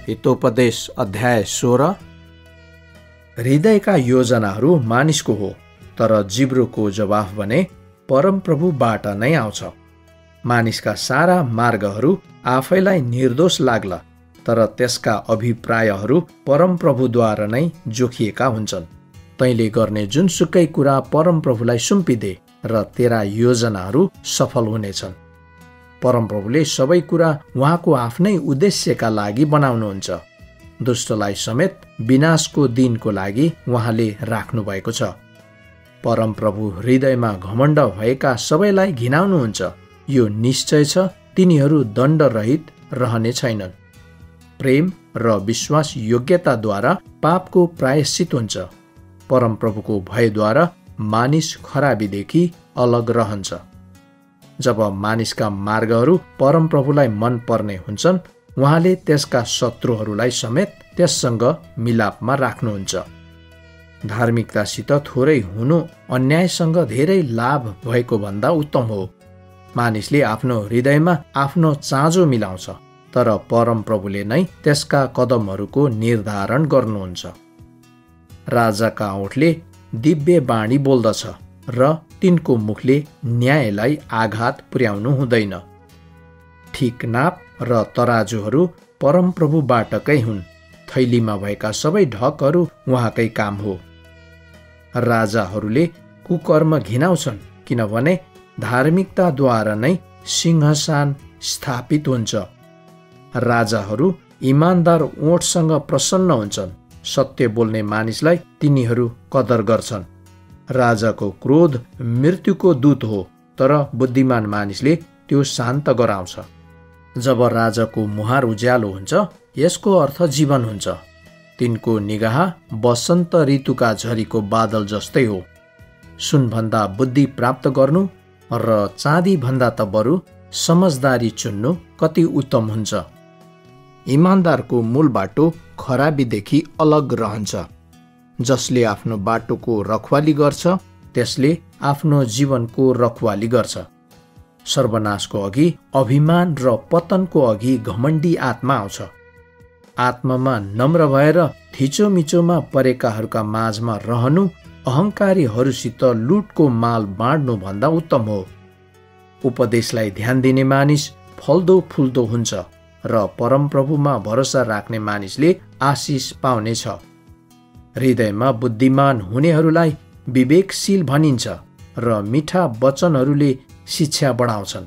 हितोपदेश अध्याय 16। हृदयका योजनाहरू मानिसको हो, तर जिब्रोको जवाफ भने परमप्रभुबाट नै आउँछ। मानिसका सारा मार्गहरू आफैलाई निर्दोष लाग्ला, तर त्यसका अभिप्रायहरू परमप्रभुद्वारा नै जोखिएका हुन्छन्। तैँले गर्ने जुनसुकै कुरा परमप्रभुलाई सुम्पिदे र तेरा योजनाहरू सफल हुनेछन्। परमप्रभुले सबै कुरा उहाँको आफ्नै उद्देश्यका लागि बनाउनुहुन्छ। दुष्टलाई समेत विनाशको दिनको लागि उहाँले राख्नु भएको छ। परमप्रभु हृदयमा घमण्ड भएका सबैलाई घिनाउनुहुन्छ। यो निश्चय छ, तिनीहरू दण्डरहित रहने छैनन्। प्रेम र विश्वास योग्यताद्वारा पापको प्रायश्चित हुन्छ। परमप्रभुको भयद्वारा मानिस खराबीदेखि अलग रहन्छ। जब मानिसका मार्गहरू परमप्रभुलाई मन पर्ने हुन्छन्, उहाँले त्यसका शत्रुहरूलाई समेत त्यससँग मिलापमा राख्नुहुन्छ। धार्मिकतासित थोरै हुनु अन्यायसँग धेरै लाभ भएको भन्दा उत्तम हो। मानिसले आफ्नो हृदयमा आफ्नो चाँजो मिलाउँछ, तर परमप्रभुले नै त्यसका कदमहरूको निर्धारण गर्नुहुन्छ। राजाका ओठले दिव्य बाणी बोल्दछ र तिनको मुखले न्यायलाई आघात पुर्याउनु हुँदैन। ठिक नाप र तराजुहरू परमप्रभुबाटकै हुन्। थैलीमा भएका सबै ढकहरू उहाँकै काम हो। राजाहरूले कुकर्म घिनाउँछन्, किनभने धार्मिकताद्वारा नै सिंहासन स्थापित हुन्छ। राजाहरू इमानदार ओठसँग प्रसन्न हुन्छन्। सत्य बोल्ने मानिसलाई तिनीहरू कदर गर्छन्। राजाको क्रोध मृत्युको दूत हो, तर बुद्धिमान मानिसले त्यो शान्त गराउँछ। जब राजाको मुहार उज्यालो हुन्छ, यसको अर्थ जीवन हुन्छ। तिनको निगाह वसन्त ऋतुका झरीको बादल जस्तै हो। सुनभन्दा बुद्धि प्राप्त गर्नु र चाँदी भन्दा त बरु समझदारी चुन्नु कति उत्तम हुन्छ। इमानदारको मूल बाटो खराबीदेखि अलग रहन्छ। जसले आफ्नो बाटोको रखवाली गर्छ, त्यसले आफ्नो जीवनको रखवाली गर्छ। सर्वनाशको अघि अभिमान र पतनको अघि घमण्डी आत्मा आउँछ। आत्मामा नम्र भएर थिचोमिचोमा परेकाहरूका माझमा रहनु अहङ्कारीहरूसित लुटको माल बाँड्नु भन्दा उत्तम हो। उपदेशलाई ध्यान दिने मानिस फल्दो फुल्दो हुन्छ र परमप्रभुमा भरोसा राख्ने मानिसले आशिष पाउनेछ। हृदयमा बुद्धिमान हुनेहरूलाई विवेकशील भनिन्छ र मिठा वचनहरूले शिक्षा बढाउँछन्।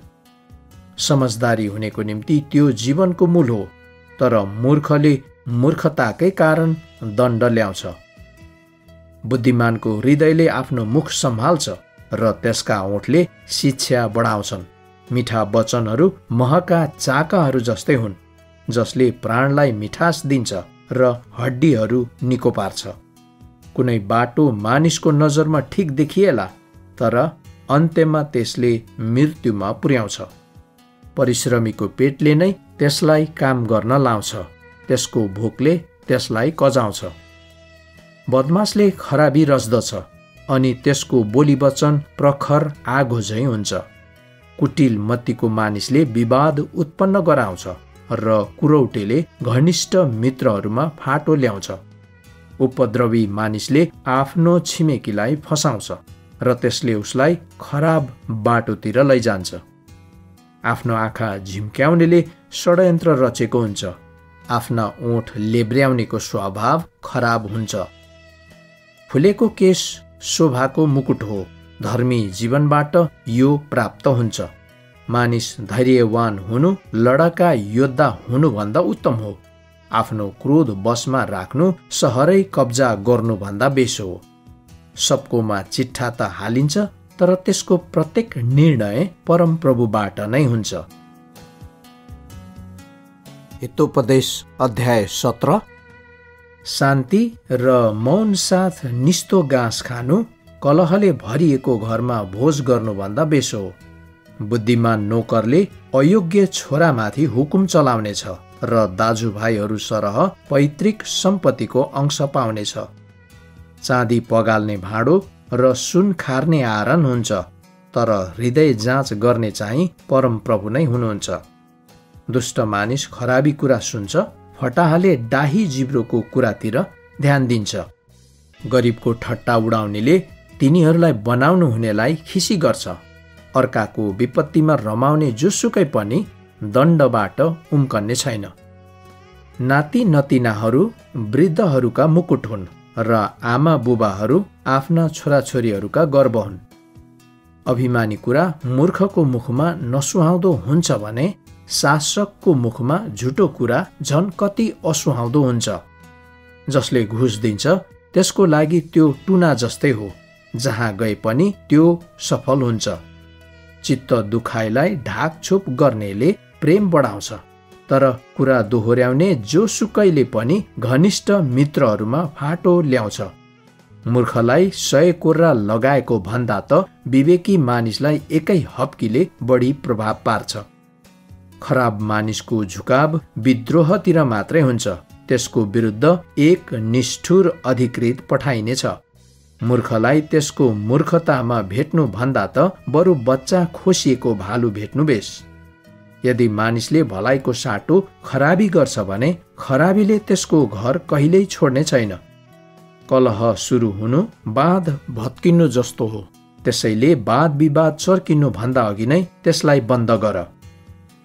समझदारी हुनेको निम्ति त्यो जीवनको मूल हो, तर मूर्खले मूर्खताकै कारण दण्ड ल्याउँछ। बुद्धिमानको हृदयले आफ्नो मुख सम्हाल्छ र त्यसका ओठले शिक्षा बढाउँछन्। मिठा वचनहरू महका चाकाहरू जस्तै हुन्, जसले प्राणलाई मिठास दिन्छ र हड्डीहरू निको पार्छ। कुनै बाटो मानिसको नजरमा ठिक देखिएला, तर अन्त्यमा त्यसले मृत्युमा पुर्याउँछ। परिश्रमीको पेटले नै त्यसलाई काम गर्न लाउँछ, त्यसको भोकले त्यसलाई कजाउँछ। बदमासले खराबी रच्दछ अनि त्यसको बोली वचन प्रखर आगो झैँ हुन्छ। कुटिल मत्तीको मानिसले विवाद उत्पन्न गराउँछ र कुरौटेले घनिष्ठ मित्रहरूमा फाटो ल्याउँछ। उपद्रवी मानिसले आफ्नो छिमेकीलाई फसाउँछ र त्यसले उसलाई खराब बाटोतिर लैजान्छ। आफ्नो आँखा झिम्क्याउनेले षड्यन्त्र रचेको हुन्छ। आफ्ना ओठ लेब्र्याउनेको स्वभाव खराब हुन्छ। फुलेको केश शोभाको मुकुट हो। धर्मी जीवनबाट यो प्राप्त हुन्छ। मानिस धैर्यवान हुनु लडाका योद्धा हुनुभन्दा उत्तम हो। आफ्नो क्रोध बसमा राख्नु सहरै कब्जा गर्नुभन्दा बेसो हो। सबकोमा चिट्ठा त हालिन्छ, तर त्यसको प्रत्येक निर्णय परमप्रभुबाट नै हुन्छ। हितोपदेश अध्याय 17। शान्ति र मौन साथ निस्तो घाँस खानु कलहले भरिएको घरमा भोज गर्नुभन्दा बेसो हो। बुद्धिमान नोकरले अयोग्य छोरामाथि हुकुम चलाउनेछ र दाजुभाइहरू सरह पैतृक सम्पत्तिको अंश पाउनेछ। चाँदी पगाल्ने भाँडो र सुन खार्ने आरन हुन्छ, तर हृदय जाँच गर्ने चाहिँ परमप्रभु नै हुनुहुन्छ। दुष्ट मानिस खराबी कुरा सुन्छ, फटाहाले डाही जिब्रोको कुरातिर ध्यान दिन्छ। गरिबको ठट्टा उडाउनेले तिनीहरूलाई बनाउनु हुनेलाई खिसी गर्छ। अर्काको विपत्तिमा रमाउने जोसुकै पनि दण्डबाट उम्कन्ने छैन। नाति नतिनाहरू वृद्धहरूका मुकुट हुन् र आमा बुबाहरू आफ्ना छोराछोरीहरूका गर्व हुन्। अभिमानी कुरा मूर्खको मुखमा नसुहाउँदो हुन्छ भने शासकको मुखमा झुटो कुरा झन् कति असुहाउँदो हुन्छ। जसले घुस दिन्छ त्यसको लागि त्यो टुना जस्तै हो, जहाँ गए पनि त्यो सफल हुन्छ। चित्त दुखाइलाई ढाकछोप गर्नेले प्रेम बढाउँछ, तर कुरा दोहोर्याउने जोसुकैले पनि घनिष्ठ मित्रहरूमा फाटो ल्याउँछ। मूर्खलाई 100 कोर्रा लगाएको भन्दा त विवेकी मानिसलाई एकै हप्कीले बढी प्रभाव पार्छ। खराब मानिसको झुकाव विद्रोहतिर मात्रै हुन्छ, त्यसको विरुद्ध एक निष्ठुर अधिकृत पठाइनेछ। मूर्खलाई त्यसको मूर्खतामा भेट्नु भन्दा त बरु बच्चा खोसिएको भालु भेट्नु बेस। यदि मानिसले भलाइको साटो खराबी गर्छ भने खराबीले त्यसको घर कहिल्यै छोड्ने छैन। कलह सुरु हुनु वाद भत्किनु जस्तो हो, त्यसैले वाद विवाद चर्किनु भन्दा अघि नै त्यसलाई बन्द गर।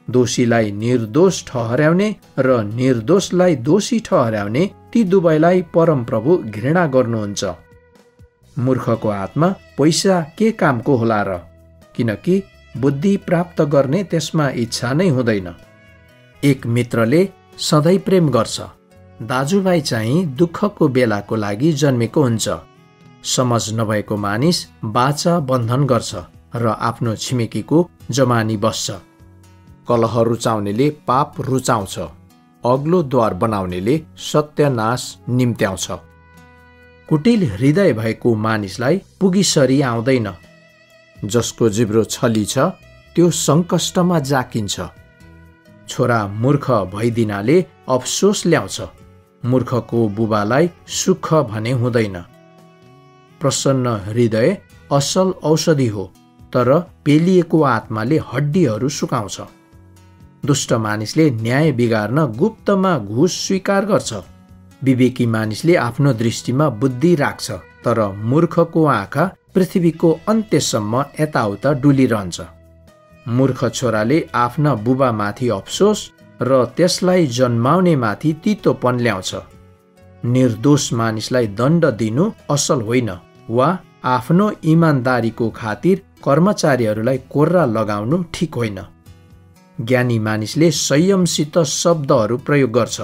दोषीलाई निर्दोष ठहर्याउने र निर्दोषलाई दोषी ठहर्याउने ती दुवैलाई परमप्रभु घृणा गर्नुहुन्छ। मूर्खको हातमा पैसा के कामको होला र, किनकि बुद्धि प्राप्त गर्ने त्यसमा इच्छा नै हुँदैन। एक मित्रले सधैँ प्रेम गर्छ, दाजुभाइ चाहिँ दुःखको बेलाको लागि जन्मेको हुन्छ। समझ नभएको मानिस बाचा बन्धन गर्छ र आफ्नो छिमेकीको जमानी बस्छ। कलह रुचाउनेले पाप रुचाउँछ, अग्लो द्वार बनाउनेले सत्यनाश निम्त्याउँछ। कुटिल हृदय भएको मानिसलाई पुगिसरी आउँदैन। जसको जिब्रो छली छ त्यो सङ्कष्टमा जाकिन्छ। छोरा मूर्ख भइदिनाले अफसोस ल्याउँछ, मूर्खको बुबालाई सुख भने हुँदैन। प्रसन्न हृदय असल औषधि हो, तर पेलिएको आत्माले हड्डीहरू सुकाउँछ। दुष्ट मानिसले न्याय बिगार्न गुप्तमा घुस स्वीकार गर्छ। विवेकी मानिसले आफ्नो दृष्टिमा बुद्धि राख्छ, तर मूर्खको आँखा पृथ्वीको अन्त्यसम्म यताउता डुलिरहन्छ। मूर्ख छोराले आफ्ना बुबामाथि अफसोस र त्यसलाई जन्माउने माथि तितोपन ल्याउँछ। निर्दोष मानिसलाई दण्ड दिनु असल होइन, वा आफ्नो इमान्दारीको खातिर कर्मचारीहरूलाई कोर्रा लगाउनु ठिक होइन। ज्ञानी मानिसले संयमसित शब्दहरू प्रयोग गर्छ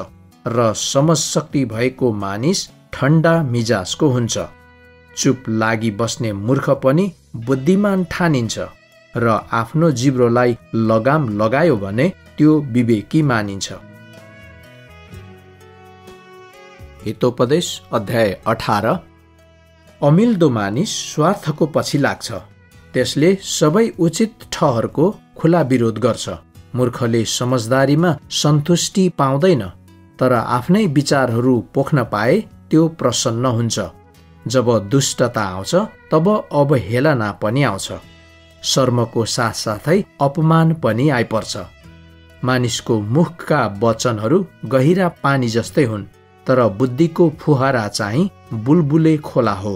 र समझशक्ति भएको मानिस ठण्डा मिजाजको हुन्छ। चुप लागि बस्ने मूर्ख पनि बुद्धिमान ठानिन्छ र आफ्नो जिब्रोलाई लगाम लगायो भने त्यो विवेकी मानिन्छ। हितोपदेश अध्याय 18। अमिल्दो मानिस स्वार्थको पछि लाग्छ, त्यसले सबै उचित ठहरको खुला विरोध गर्छ। मूर्खले समझदारीमा सन्तुष्टि पाउँदैन, तर आफ्नै विचारहरू पोख्न पाए त्यो प्रसन्न हुन्छ। जब दुष्टता आउँछ तब अवहेलना पनि आउँछ। शर्मको साथसाथै अपमान पनि आइपर्छ। मानिसको मुखका वचनहरू गहिरा पानी जस्तै हुन्, तर बुद्धिको फुहारा चाहिँ बुलबुले खोला हो।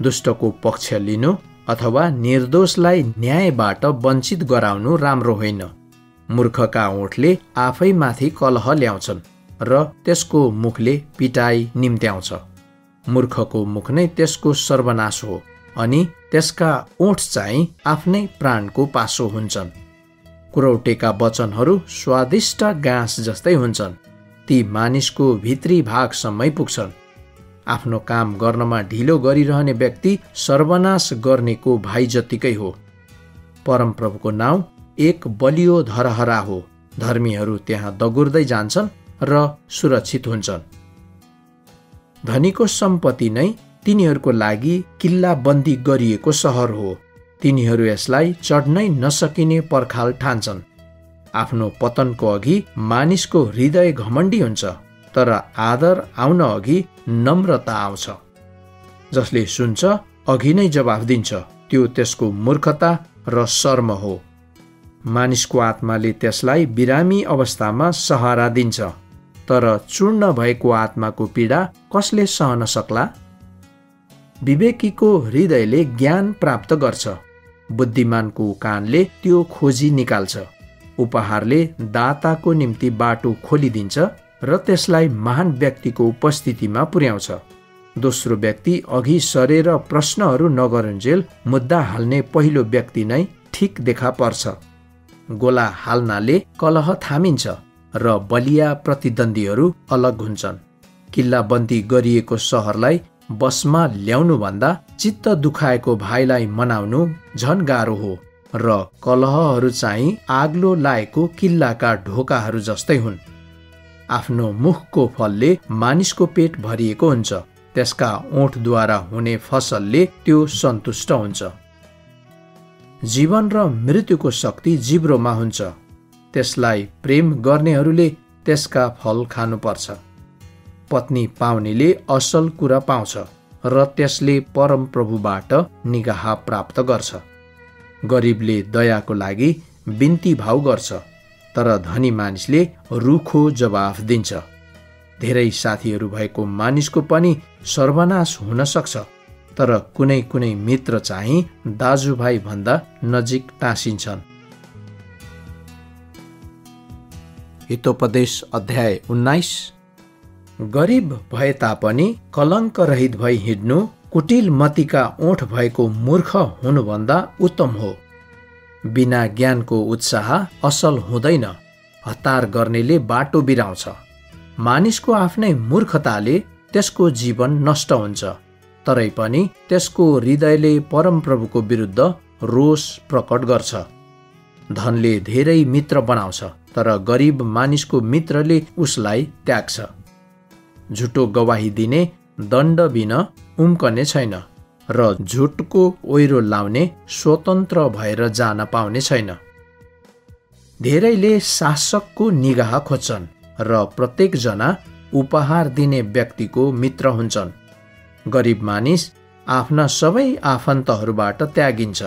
दुष्टको पक्ष लिनु अथवा निर्दोषलाई न्यायबाट वञ्चित गराउनु राम्रो होइन। मूर्खका ओठले आफैमाथि कलह ल्याउँछन् र त्यसको मुखले पिटाई निम्त्याउँछ। मूर्खको मुख नै त्यसको सर्वनाश हो, अनि त्यसका ओठ चाहिँ आफ्नै प्राणको पासो हुन्छन्। कुरौटेका वचनहरू स्वादिष्ट घाँस जस्तै हुन्छन्, ती मानिसको भित्री भागसम्मै पुग्छन्। आफ्नो काम गर्नमा ढिलो गरिरहने व्यक्ति सर्वनाश गर्नेको भाइ जतिकै हो। परमप्रभुको नाउँ एक बलियो धरहरा हो, धर्मीहरू त्यहाँ दगुर्दै जान्छन् र सुरक्षित हुन्छन्। धनीको सम्पत्ति नै तिनीहरूको लागि किल्लाबन्दी गरिएको सहर हो, तिनीहरू यसलाई चढ्नै नसकिने पर्खाल ठान्छन्। आफ्नो पतनको अघि मानिसको हृदय घमण्डी हुन्छ, तर आदर आउन अघि नम्रता आउँछ। जसले सुन्छ अघि नै जवाफ दिन्छ, त्यो त्यसको मूर्खता र शर्म हो। मानिसको आत्माले त्यसलाई बिरामी अवस्थामा सहारा दिन्छ, तर चूर्ण भएको आत्माको पीडा कसले सहन सक्ला? विवेकीको हृदयले ज्ञान प्राप्त गर्छ, बुद्धिमानको कानले त्यो खोजी निकाल्छ। उपहारले दाताको निम्ति बाटो खोलिदिन्छ र त्यसलाई महान व्यक्तिको उपस्थितिमा पुर्याउँछ। दोस्रो व्यक्ति अघि सरेर प्रश्नहरू नगरुन्जेल मुद्दा हाल्ने पहिलो व्यक्ति नै ठिक देखा पर्छ। गोला हाल्नाले कलह थामिन्छ र बलिया प्रतिद्वन्दीहरू अलग हुन्छन्। किल्लाबन्दी गरिएको सहरलाई बसमा ल्याउनुभन्दा चित्त दुखाएको भाइलाई मनाउनु झन गाह्रो हो र कलहहरू चाहिँ आग्लो लागेको किल्लाका ढोकाहरू जस्तै हुन्। आफ्नो मुखको फलले मानिसको पेट भरिएको हुन्छ, त्यसका ओठद्वारा हुने फसलले त्यो सन्तुष्ट हुन्छ। जीवन र मृत्युको शक्ति जिब्रोमा हुन्छ, त्यसलाई प्रेम गर्नेहरूले त्यसका फल खानुपर्छ। पत्नी पाउनेले असल कुरा पाउँछ र त्यसले परमप्रभुबाट निगाह प्राप्त गर्छ। गरिबले दयाको लागि बिन्ती भाउ गर्छ, तर धनी मानिसले रुखो जवाफ दिन्छ। धेरै साथीहरू भएको मानिसको पनि सर्वनाश हुन सक्छ, तर कुनै कुनै मित्र चाहिँ दाजुभाइ भन्दा नजिक टाँसिन्छन्। हितोपदेश अध्याय 19। गरिब भए तापनि कलङ्क रहित भई हिँड्नु कुटिल मतिका ओठ भएको मूर्ख हुनुभन्दा उत्तम हो। बिना ज्ञानको उत्साह असल हुँदैन, हतार गर्नेले बाटो बिराउँछ। मानिसको आफ्नै मूर्खताले त्यसको जीवन नष्ट हुन्छ, तरै पनि त्यसको हृदयले परमप्रभुको विरुद्ध रोष प्रकट गर्छ। धनले धेरै मित्र बनाउँछ, तर गरिब मानिसको मित्रले उसलाई त्याग्छ। झुटो गवाही दिने दण्ड बिना उम्कने छैन र झुटको ओइरो लाउने स्वतन्त्र भएर जान पाउने छैन। धेरैले शासकको निगाह खोज्छन् र प्रत्येकजना उपहार दिने व्यक्तिको मित्र हुन्छन्। गरिब मानिस आफ्ना सबै आफन्तहरूबाट त्यागिन्छ,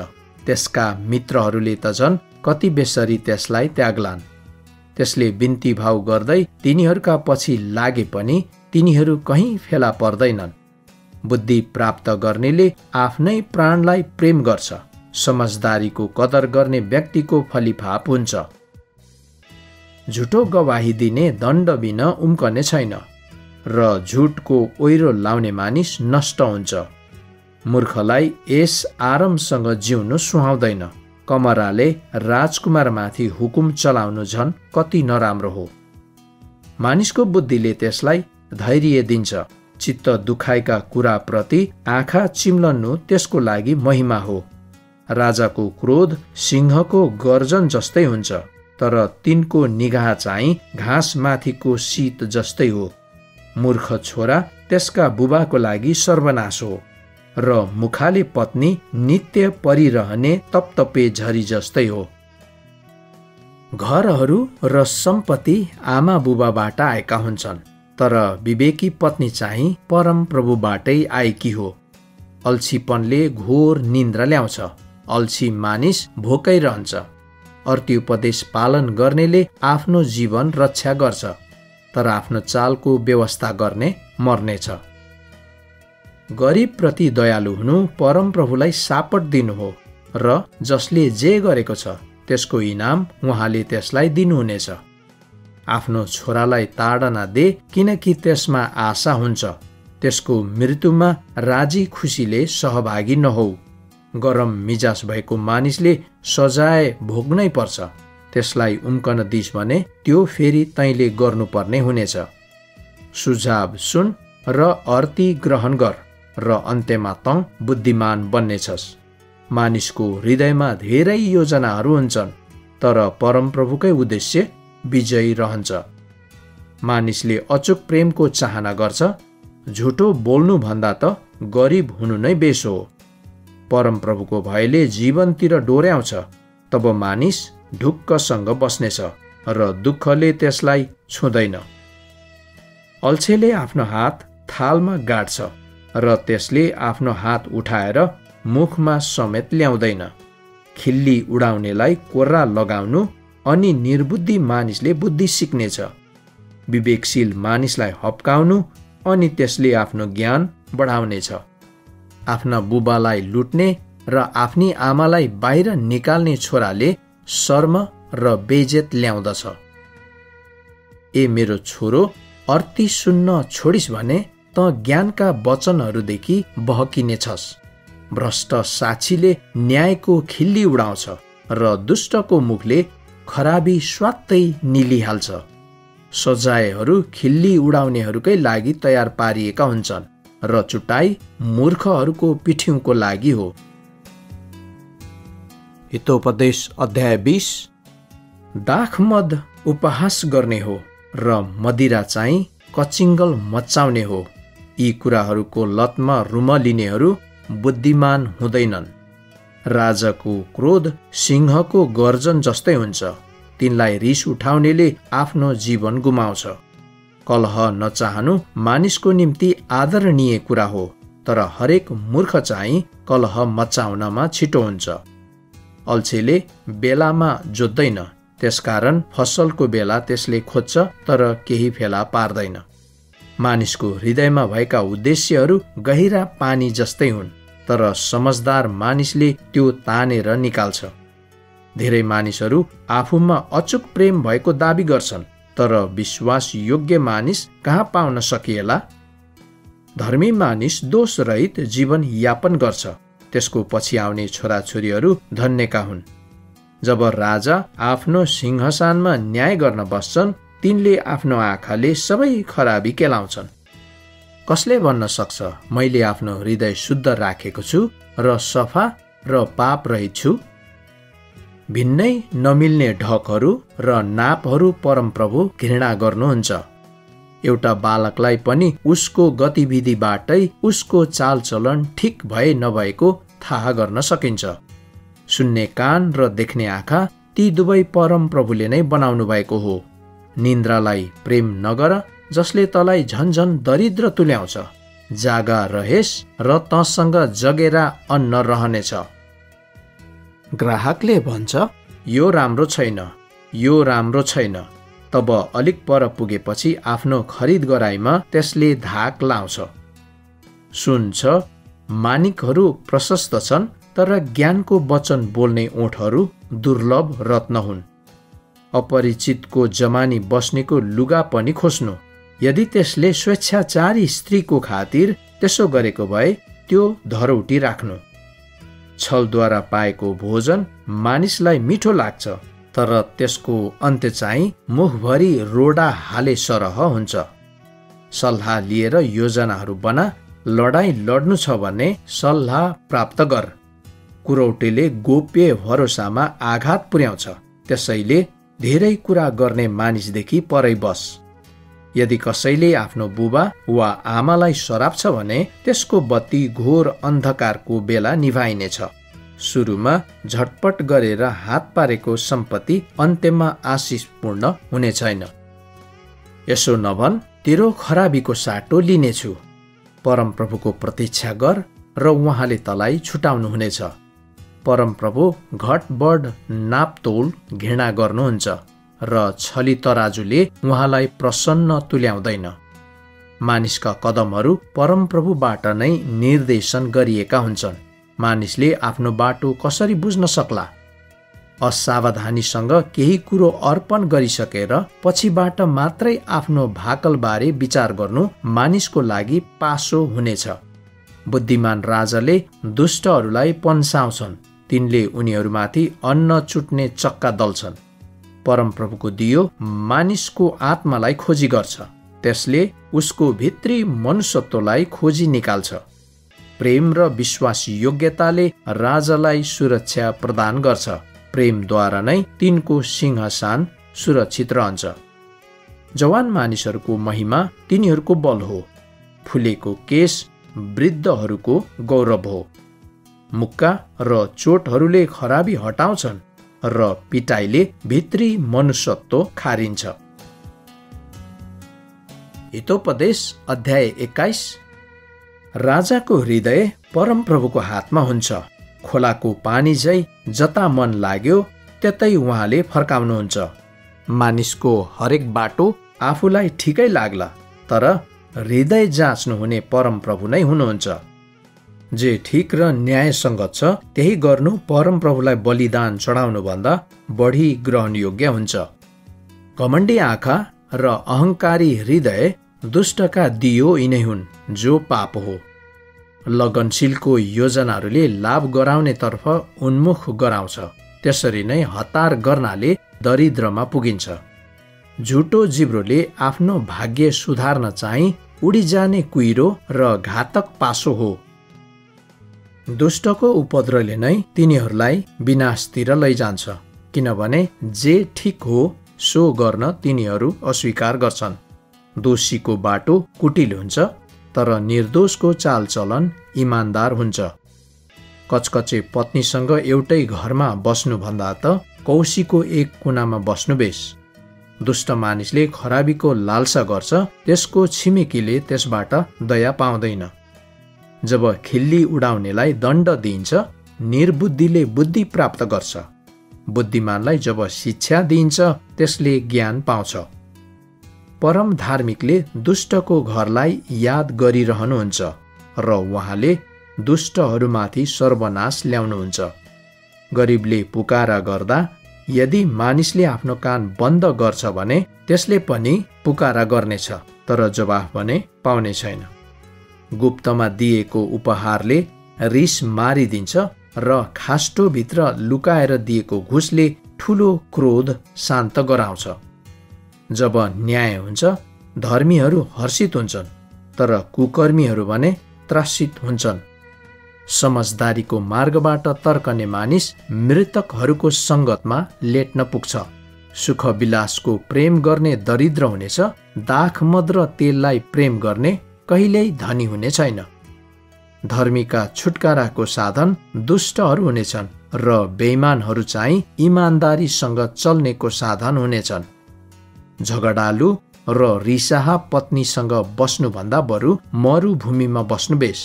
त्यसका मित्रहरूले त झन् कति बेसरी त्यसलाई त्याग्लान्। त्यसले बिन्ती भाउ गर्दै तिनीहरूका पछि लागे पनि तिनीहरू कहीँ फेला पर्दैनन्। बुद्धि प्राप्त गर्नेले आफ्नै प्राणलाई प्रेम गर्छ, समझदारीको कदर गर्ने व्यक्तिको फलिफाप हुन्छ। झुटो गवाही दिने दण्ड बिना उम्कने छैन र झुटको ओइरो लाउने मानिस नष्ट हुन्छ। मूर्खलाई यस आरामसँग जिउनु सुहाउँदैन, कमराले राजकुमारमाथि हुकुम चलाउनु झन् कति नराम्रो हो। मानिसको बुद्धिले त्यसलाई धैर्य दिन्छ, चित्त दुखाएका कुराप्रति आँखा चिम्लनु त्यसको लागि महिमा हो। राजाको क्रोध सिंहको गर्जन जस्तै हुन्छ, तर तिनको निगाह चाहिँ घाँसमाथिको शीत जस्तै हो। मूर्ख छोरा त्यसका बुबाको लागि सर्वनाश हो र मुखाले पत्नी नित्य परिरहने तपतपे झरी जस्तै हो। घरहरू र सम्पत्ति आमा बुबाबाट आएका हुन्छन्, तर विवेकी पत्नी चाहिँ परम प्रभुबाटै आएकी हो। अल्छीपनले घोर निन्द्रा ल्याउँछ, अल्छी मानिस भोकै रहन्छ। अर्त्युपदेश पालन गर्नेले आफ्नो जीवन रक्षा गर्छ, तर आफ्नो चालको व्यवस्था गर्ने मर्नेछ। गरिब प्रति दयालु हुनु परमप्रभुलाई सापट दिनु हो र जसले जे गरेको छ त्यसको इनाम उहाँले त्यसलाई दिनुहुनेछ। आफ्नो छोरालाई ताडना दे, किनकि त्यसमा आशा हुन्छ। त्यसको मृत्युमा राजी खुसीले सहभागी नहौ। गरम मिजाज भएको मानिसले सजाय भोग्नै पर्छ, त्यसलाई उम्कन दिस भने त्यो फेरि तैँले गर्नुपर्ने हुनेछ। सुझाव सुन र अर्ती ग्रहण गर र अन्त्यमा तँ बुद्धिमान बन्नेछस्। मानिसको हृदयमा धेरै योजनाहरू हुन्छन्, तर परमप्रभुकै उद्देश्य विजयी रहन्छ। मानिसले अचूक प्रेमको चाहना गर्छ, झुटो बोल्नु भन्दा त गरिब हुनु नै बेस हो। परमप्रभुको भयले जीवनतिर डोर्याउँछ, तब मानिस ढुक्कसँग बस्नेछ र दुःखले त्यसलाई छुँदैन। अल्छेले आफ्नो हात थालमा गाड्छ र त्यसले आफ्नो हात उठाएर मुखमा समेत ल्याउँदैन। खिल्ली उडाउनेलाई कोर्रा लगाउनु अनि निर्बुद्धि मानिसले बुद्धि सिक्नेछ। विवेकशील मानिसलाई हप्काउनु अनि त्यसले आफ्नो ज्ञान बढाउनेछ। आफ्ना बुबालाई लुट्ने र आफ्नी आमालाई बाहिर निकाल्ने छोराले शर्म र बेइज्जत ल्याउँदछ। ए मेरो छोरो, अर्ती सुन्न छोडिस् भने त ज्ञानका वचनहरूदेखि बहकिनेछस्। भ्रष्ट साक्षीले न्यायको खिल्ली उडाउँछ र दुष्टको मुखले खराबी स्वात्तै निलिहाल्छ। सजायहरू खिल्ली उडाउनेहरूकै लागि तयार पारिएका हुन्छन् र चुटाई मूर्खहरूको पिठ्युको लागि हो। हितोपदेश अध्याय 20। दाखमद उपहास गर्ने हो र मदिरा चाहिँ कचिङ्गल मचाउने हो। यी कुराहरूको लतमा रुमलिनेहरू बुद्धिमान हुँदैनन्। राजाको क्रोध सिंहको गर्जन जस्तै हुन्छ। तिनलाई रिस उठाउनेले आफ्नो जीवन गुमाउँछ। कलह नचाहनु मानिसको निम्ति आदरणीय कुरा हो, तर हरेक मूर्ख चाहिँ कलह मचाउनमा छिटो हुन्छ। अल्छेले बेलामा जोत्दैन, त्यसकारण फसलको बेला त्यसले खोज्छ तर केही फेला पार्दैन। मानिसको हृदयमा भएका उद्देश्यहरू गहिरा पानी जस्तै हुन्, तर समझदार मानिसले त्यो तानेर निकाल्छ। धेरै मानिसहरू आफूमा अचूक प्रेम भएको दाबी गर्छन्, तर विश्वास योग्य मानिस कहाँ पाउन सकिएला? धर्मी मानिस दोषरहित जीवन यापन गर्छ, त्यसको पछि आउने छोराछोरीहरू धन्यका हुन्। जब राजा आफ्नो सिंहासनमा न्याय गर्न बस्छन्, तिनले आफ्नो आँखाले सबै खराबी केलाउँछन्। कसले भन्न सक्छ, मैले आफ्नो हृदय शुद्ध राखेको छु र सफा र पाप रहित छु? भिन्नै नमिल्ने ढकहरू र नापहरू परमप्रभु घृणा गर्नुहुन्छ। एउटा बालकलाई पनि उसको गतिविधिबाटै उसको चालचलन ठिक भए नभएको थाहा गर्न सकिन्छ। सुन्ने कान र देख्ने आँखा ती दुवै परमप्रभुले नै बनाउनु भएको हो। निन्द्रालाई प्रेम नगर, जसले तँलाई झन्झन दरिद्र तुल्याउँछ। जागा रहेस् र तँसँग जगेरा अन्न रहनेछ। ग्राहकले भन्छ, यो राम्रो छैन, यो राम्रो छैन। तब अलिक पर पुगेपछि आफ्नो खरिद गराइमा त्यसले धाक लाउँछ। सुन्छ, मानिकहरू प्रशस्त छन्, तर ज्ञानको वचन बोल्ने ओठहरू दुर्लभ रत्न हुन्। अपरिचितको जमानी बस्नेको लुगा पनि खोज्नु। यदि त्यसले स्वेच्छाचारी स्त्रीको खातिर त्यसो गरेको भए त्यो धरौटी राख्नु। छलद्वारा पाएको भोजन मानिसलाई मिठो लाग्छ, तर त्यसको अन्त्य चाहिँ मुखभरि रोडा हाले सरह हुन्छ। सल्लाह लिएर योजनाहरू बना। लडाईँ लड्नु छ भने सल्लाह प्राप्त गर। कुरौटेले गोप्य भरोसामा आघात पुर्याउँछ, त्यसैले धेरै कुरा गर्ने मानिसदेखि परै बस। यदि कसैले आफ्नो बुबा वा आमालाई सराप्छ भने त्यसको बत्ती घोर अन्धकारको बेला निभाइनेछ। सुरुमा झटपट गरेर हात पारेको सम्पत्ति अन्त्यमा आशिषपूर्ण हुने छैन। यसो नभन, तेरो खराबीको साटो लिनेछु। परमप्रभुको प्रतीक्षा गर र उहाँले तँलाई छुटाउनुहुनेछ। परमप्रभु घटबढ नापतोल घृणा गर्नुहुन्छ र छली तराजुले उहाँलाई प्रसन्न तुल्याउँदैन। मानिसका कदमहरू परमप्रभुबाट नै निर्देशन गरिएका हुन्छन्। मानिसले आफ्नो बाटो कसरी बुझ्न सक्ला? असावधानीसँग केही कुरो अर्पण गरिसकेर पछिबाट मात्रै आफ्नो भाकलबारे विचार गर्नु मानिसको लागि पासो हुनेछ। बुद्धिमान राजाले दुष्टहरूलाई पन्साउँछन्, तिनले उनीहरूमाथि अन्न चुट्ने चक्का दल्छन्। परमप्रभुको दियो मानिसको आत्मालाई खोजी गर्छ, त्यसले उसको भित्री मनुष्यत्वलाई खोजी निकाल्छ। प्रेम र विश्वास योग्यताले राजालाई सुरक्षा प्रदान गर्छ। प्रेमद्वारा नै तिनको सिंहासन सुरक्षित रहन्छ। जवान मानिसहरूको महिमा तिनीहरूको बल हो। फुलेको केश वृद्धहरूको गौरव हो। मुक्का र चोटहरूले खराबी हटाउँछन् र पिटाइले भित्री मनुष्यत्व खारिन्छ। हितोपदेश अध्याय 21। राजाको हृदय परमप्रभुको हातमा हुन्छ। खोलाको पानी झै जता मन लाग्यो त्यतै उहाँले फर्काउनुहुन्छ। मानिसको हरेक बाटो आफूलाई ठिकै लाग्ला, तर हृदय जाँच्नुहुने परमप्रभु नै हुनुहुन्छ। जे ठिक र न्यायसङ्गत छ त्यही गर्नु परमप्रभुलाई बलिदान चढाउनुभन्दा बढी ग्रहणयोग्य हुन्छ। घमण्डी आँखा र अहङ्कारी हृदय दुष्टका दियो यिनै हुन् जो पाप हो। लगनशीलको योजनाहरूले लाभ गराउनेतर्फ उन्मुख गराउँछ, त्यसरी नै हतार गर्नाले दरिद्रमा पुगिन्छ। झुटो जिब्रोले आफ्नो भाग्य सुधार्न चाहिँ उडिजाने कुहिरो र घातक पासो हो। दुष्टको उपद्रवले नै तिनीहरूलाई विनाशतिर लैजान्छ, किनभने जे ठिक हो सो गर्न तिनीहरू अस्वीकार गर्छन्। दोषीको बाटो कुटिल हुन्छ, तर निर्दोषको चालचलन इमान्दार हुन्छ। कचकचे पत्नीसँग एउटै घरमा बस्नुभन्दा त कौशीको एक कुनामा बस्नु बेस। दुष्ट मानिसले खराबीको लालसा गर्छ, त्यसको छिमेकीले त्यसबाट दया पाउँदैन। जब खिल्ली उडाउनेलाई दण्ड दिइन्छ, निर्बुद्धिले बुद्धि प्राप्त गर्छ। बुद्धिमानलाई जब शिक्षा दिइन्छ, त्यसले ज्ञान पाउँछ। परम धार्मिकले दुष्टको घरलाई याद गरिरहनुहुन्छ र उहाँले दुष्टहरूमाथि सर्वनाश ल्याउनुहुन्छ। गरिबले पुकारा गर्दा यदि मानिसले आफ्नो कान बन्द गर्छ भने त्यसले पनि पुकारा गर्नेछ, तर जवाफ भने पाउने छैन। गुप्तमा दिएको उपहारले रिस मारिदिन्छ र खास्टोभित्र लुकाएर दिएको घुसले ठुलो क्रोध शान्त गराउँछ। जब न्याय हुन्छ धर्मीहरू हर्षित हुन्छन्, तर कुकर्मीहरू भने त्रासित हुन्छन्। समझदारीको मार्गबाट तर्कने मानिस मृतकहरूको सङ्गतमा लेट्न पुग्छ। सुख विलासको प्रेम गर्ने दरिद्र हुनेछ, दाखमद र तेललाई प्रेम गर्ने कहिल्यै धनी हुने छैन। धर्मीका छुटकाराको साधन दुष्टहरू हुनेछन् र बेइमानहरू चाहिँ इमान्दारीसँग चल्नेको साधन हुनेछन्। झगडालु र रिसाहा पत्नीसँग बस्नुभन्दा बरु मरुभूमिमा बस्नु बेस।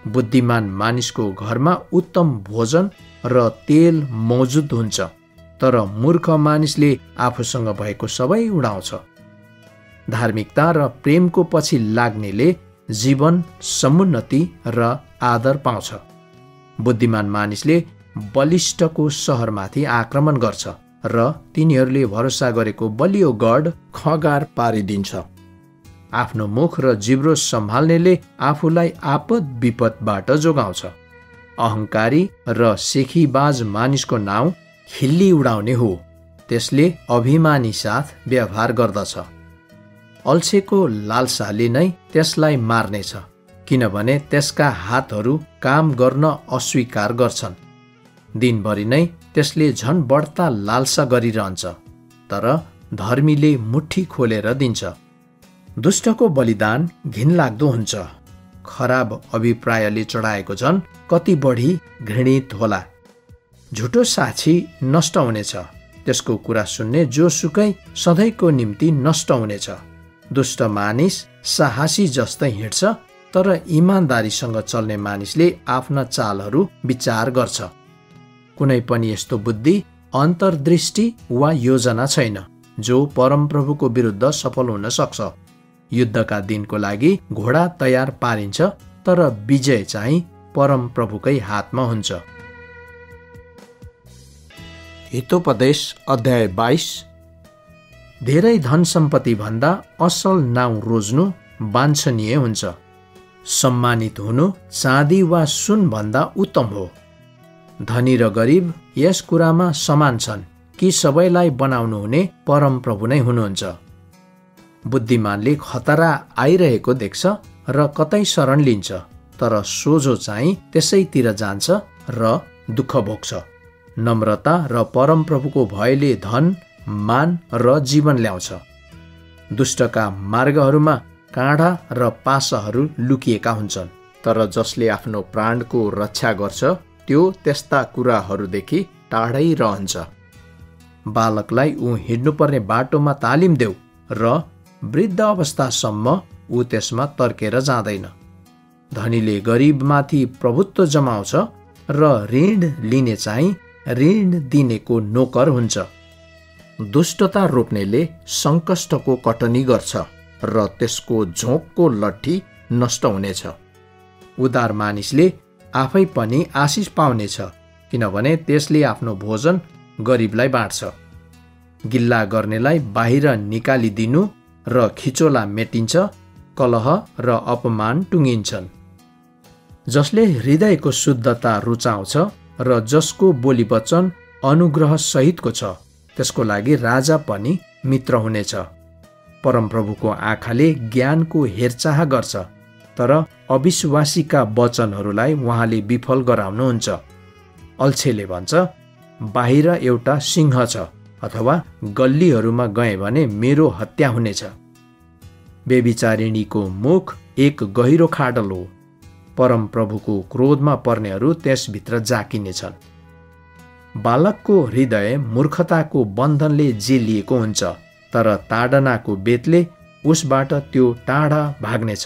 बुद्धिमान मानिसको घरमा उत्तम भोजन र तेल मौजुद हुन्छ, तर मूर्ख मानिसले आफूसँग भएको सबै उडाउँछ। धार्मिकता र प्रेमको पछि लाग्नेले जीवन, समुन्नति र आदर पाउँछ। बुद्धिमान मानिसले बलिष्ठको सहरमाथि आक्रमण गर्छ र तिनीहरूले भरोसा गरेको बलियो गढ खगार पारिदिन्छ। आफ्नो मुख र जिब्रो सम्हाल्नेले आफूलाई आपद विपदबाट जोगाउँछ। अहङ्कारी र सेखीबाज मानिसको नाउँ खिल्ली उडाउने हो, त्यसले अभिमानी साथ व्यवहार गर्दछ। अल्छेको लालसाले नै त्यसलाई मार्नेछ, किनभने त्यसका हातहरू काम गर्न अस्वीकार गर्छन्। दिनभरि नै त्यसले झन् बढ्ता लालसा गरिरहन्छ, तर धर्मीले मुट्ठी खोलेर दिन्छ। दुष्टको बलिदान घिनलाग्दो हुन्छ, खराब अभिप्रायले चढाएको झन् कति बढी घृणित होला। झुटो साक्षी नष्ट हुनेछ, त्यसको कुरा सुन्ने जोसुकै सधैँको निम्ति नष्ट हुनेछ। दुष्ट मानिस साहसी जस्तै हिँड्छ, तर इमान्दारीसँग चल्ने मानिसले आफ्ना चालहरू विचार गर्छ। कुनै पनि यस्तो बुद्धि, अन्तर्दृष्टि वा योजना छैन जो परमप्रभुको विरुद्ध सफल हुन सक्छ। युद्धका दिनको लागि घोडा तयार पारिन्छ, तर विजय चाहिँ परमप्रभुकै हातमा हुन्छ। हितोपदेश अध्याय 22। धेरै धन सम्पत्ति भन्दा असल नाउँ रोज्नु वाञ्छनीय हुन्छ। सम्मानित हुनु चाँदी वा सुन भन्दा उत्तम हो। धनी र गरिब यस कुरामा समान छन् कि सबैलाई बनाउनु हुने परमप्रभु नै हुनुहुन्छ। बुद्धिमानले खतरा आइरहेको देख्छ र कतै शरण लिन्छ, तर सोझो चाहिँ त्यसैतिर जान्छ र दुःख भोग्छ। नम्रता र परमप्रभुको भयले धन, मान र जीवन ल्याउँछ। दुष्टका मार्गहरूमा काँडा र पासाहरू लुकिएका हुन्छन्, तर जसले आफ्नो प्राणको रक्षा गर्छ त्यो त्यस्ता कुराहरूदेखि टाढै रहन्छ। बालकलाई ऊ हिँड्नुपर्ने बाटोमा तालिम देऊ र वृद्ध अवस्थासम्म ऊ त्यसमा तर्केर जाँदैन। धनीले गरिबमाथि प्रभुत्व जमाउँछ र ऋण लिने चाहिँ ऋण दिनेको नोकर हुन्छ। दुष्टता रोप्नेले सङ्कष्टको कटनी गर्छ र त्यसको झोंकको लट्ठी नष्ट हुनेछ। उदार मानिसले आफै पनि आशिष पाउनेछ, किनभने त्यसले आफ्नो भोजन गरिबलाई बाँड्छ। गिल्ला गर्नेलाई बाहिर निकालिदिनु र खिचोला मेटिन्छ, कलह र अपमान टुङ्गिन्छन्। जसले हृदयको शुद्धता रुचाउँछ र जसको बोली वचन अनुग्रह सहितको छ, त्यसको लागि राजा पनि मित्र हुनेछ। परमप्रभुको आँखाले ज्ञानको हेरचाह गर्छ, तर अविश्वासीका वचनहरूलाई उहाँले विफल गराउनुहुन्छ। अल्छेले भन्छ, बाहिर एउटा सिंह छ, अथवा गल्लीहरूमा गए भने मेरो हत्या हुनेछ। व्यभिचारिणीको मुख एक गहिरो खाडल हो, परमप्रभुको क्रोधमा पर्नेहरू त्यसभित्र जाकिनेछन्। बालकको हृदय मूर्खताको बन्धनले जेलिएको हुन्छ, तर ताडनाको बेतले उसबाट त्यो टाढा भाग्नेछ।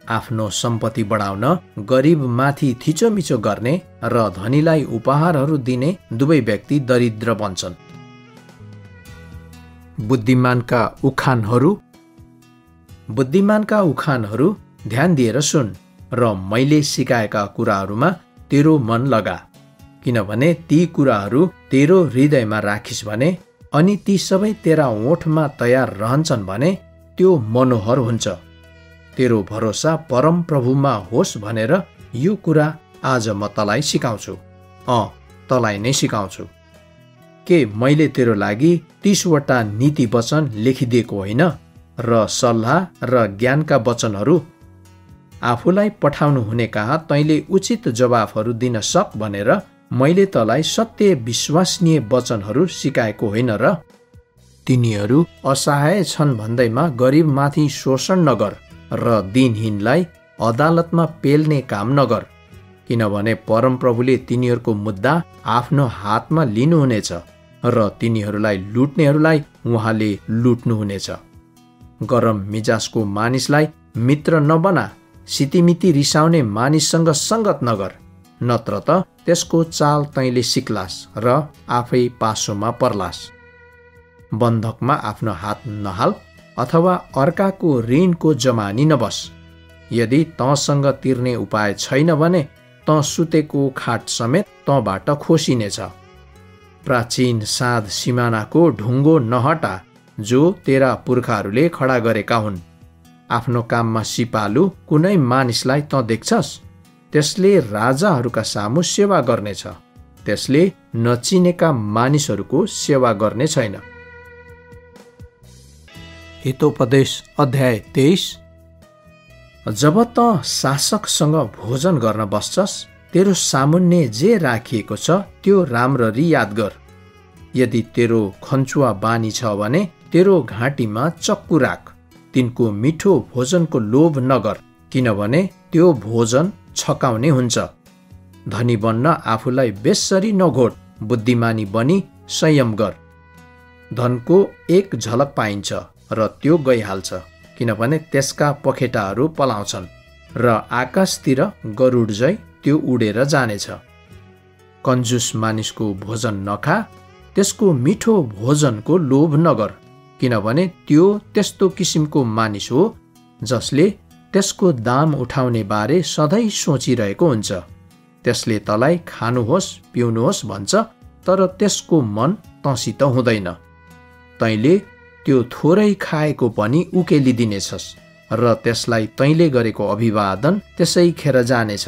आफ्नो सम्पत्ति बढाउन गरिबमाथि थिचोमिचो गर्ने र धनीलाई उपहारहरू दिने दुवै व्यक्ति दरिद्र बन्छन्। बुद्धिमानका उखानहरू ध्यान दिएर सुन र मैले सिकाएका कुराहरूमा तेरो मन लगा, किनभने ती कुराहरू तेरो हृदयमा राखिस् भने अनि ती सबै तेरा ओठमा तयार रहन्छन् भने त्यो मनोहर हुन्छ। तेरो भरोसा परम प्रभुमा होस् भनेर यो कुरा आज म तँलाई सिकाउँछु। तँलाई नै सिकाउँछु। के मैले तेरो लागि 30 वटा नीति वचन लेखिदिएको होइन र सल्लाह र ज्ञानका वचनहरू? आफूलाई पठाउनु हुने कहाँ तैँले उचित जवाफहरू दिन सक भनेर मैले तँलाई सत्य विश्वसनीय वचनहरू सिकाएको होइन र? तिनीहरू असहाय छन् भन्दैमा गरिबमाथि शोषण नगर र दिनहीनलाई अदालतमा पेल्ने काम नगर, किनभने परमप्रभुले तिनीहरूको मुद्दा आफ्नो हातमा लिनुहुनेछ र तिनीहरूलाई लुट्नेहरूलाई उहाँले लुट्नुहुनेछ। गरम मिजाजको मानिसलाई मित्र नबना, सितिमिति रिसाउने मानिससँग सङ्गत नगर, नत्र त त्यसको चाल तैँले सिक्लास् र आफै पासोमा पर्लास्। बन्धकमा आफ्नो हात नहाल अथवा अर्काको ऋणको जमानी नबस। यदि तँसँग तिर्ने उपाय छैन भने तँ सुतेको खाट समेत तँबाट खोसिनेछ। प्राचीन साध सिमानाको ढुङ्गो नहटा जो तेरा पुर्खाहरूले खडा गरेका हुन्। आफ्नो काममा सिपालु कुनै मानिसलाई तँ देख्छस्? त्यसले राजाहरूका सामु सेवा गर्नेछ, त्यसले नचिनेका मानिसहरूको सेवा गर्ने छैन। हितोपदेश अध्याय 23। जब तँ शासकसँग भोजन गर्न बस्छस्, तेरो सामुन्ने जे राखिएको छ त्यो राम्ररी याद गर। यदि तेरो खन्चुवा बानी छ भने तेरो घाँटीमा चक्कु राख। तिनको मिठो भोजनको लोभ नगर, किनभने त्यो भोजन छकाउने हुन्छ। धनी बन्न आफूलाई बेस्सरी नघोट, बुद्धिमानी बनी संयम गर। धनको एक झलक पाइन्छ र त्यो गइहाल्छ, किनभने त्यसका पखेटाहरू पलाउँछन् र आकाशतिर गरुड झै त्यो उडेर जानेछ। कन्जुस मानिसको भोजन नखा, त्यसको मिठो भोजनको लोभ नगर, किनभने त्यो त्यस्तो किसिमको मानिस हो जसले त्यसको दाम उठाउने बारे सधैँ सोचिरहेको हुन्छ। त्यसले तँलाई खानुहोस् पिउनुहोस् भन्छ, तर त्यसको मन तँसित हुँदैन। तैँले त्यो थोरै खाएको पनि उकेलिदिनेछस् र त्यसलाई तैँले गरेको अभिवादन त्यसै खेर जानेछ।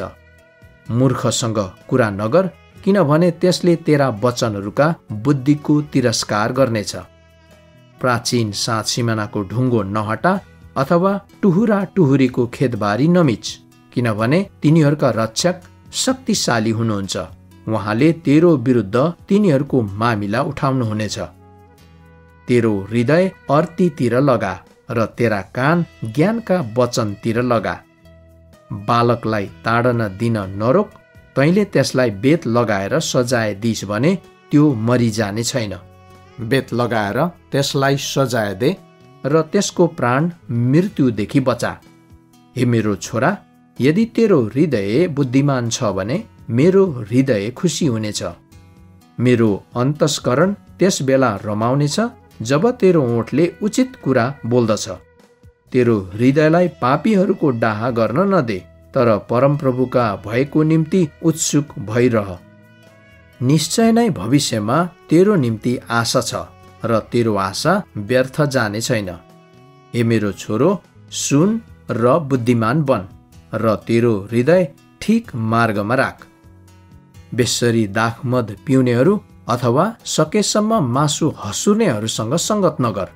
मूर्खसँग कुरा नगर, किनभने त्यसले तेरा वचनहरूका बुद्धिको तिरस्कार गर्नेछ। प्राचीन सात सिमानाको ढुङ्गो नहटा अथवा टुहुरा टुहुरीको खेतबारी नमिच, किनभने तिनीहरूका रक्षक शक्तिशाली हुनुहुन्छ। उहाँले तेरो विरुद्ध तिनीहरूको मामिला उठाउनुहुनेछ। तेरो हृदय अर्तीतिर लगा र तेरा कान ज्ञानका वचनतिर लगा। बालकलाई ताडन दिन नरोक, तैँले त्यसलाई बेत लगाएर सजाय दिइस् भने त्यो मरिजाने छैन। बेत लगाएर त्यसलाई सजाय दे र त्यसको प्राण मृत्युदेखि बचा। हे मेरो छोरा, यदि तेरो हृदय बुद्धिमान छ भने मेरो हृदय खुसी हुनेछ। मेरो अन्तस्करण त्यस बेला रमाउनेछ जब तेरो ओठले उचित कुरा बोल्दछ। तेरो हृदयलाई पापीहरूको डाहा गर्न नदे, तर परमप्रभुका भयको निम्ति उत्सुक भइरह। निश्चय नै भविष्यमा तेरो निम्ति आशा छ र तेरो आशा व्यर्थ जाने छैन। हे मेरो छोरो, सुन र बुद्धिमान बन र तेरो हृदय ठिक मार्गमा राख। बेस्सरी दाखमद पिउनेहरू अथवा सकेसम्म मासु हसुर्नेहरूसँग सङ्गत नगर,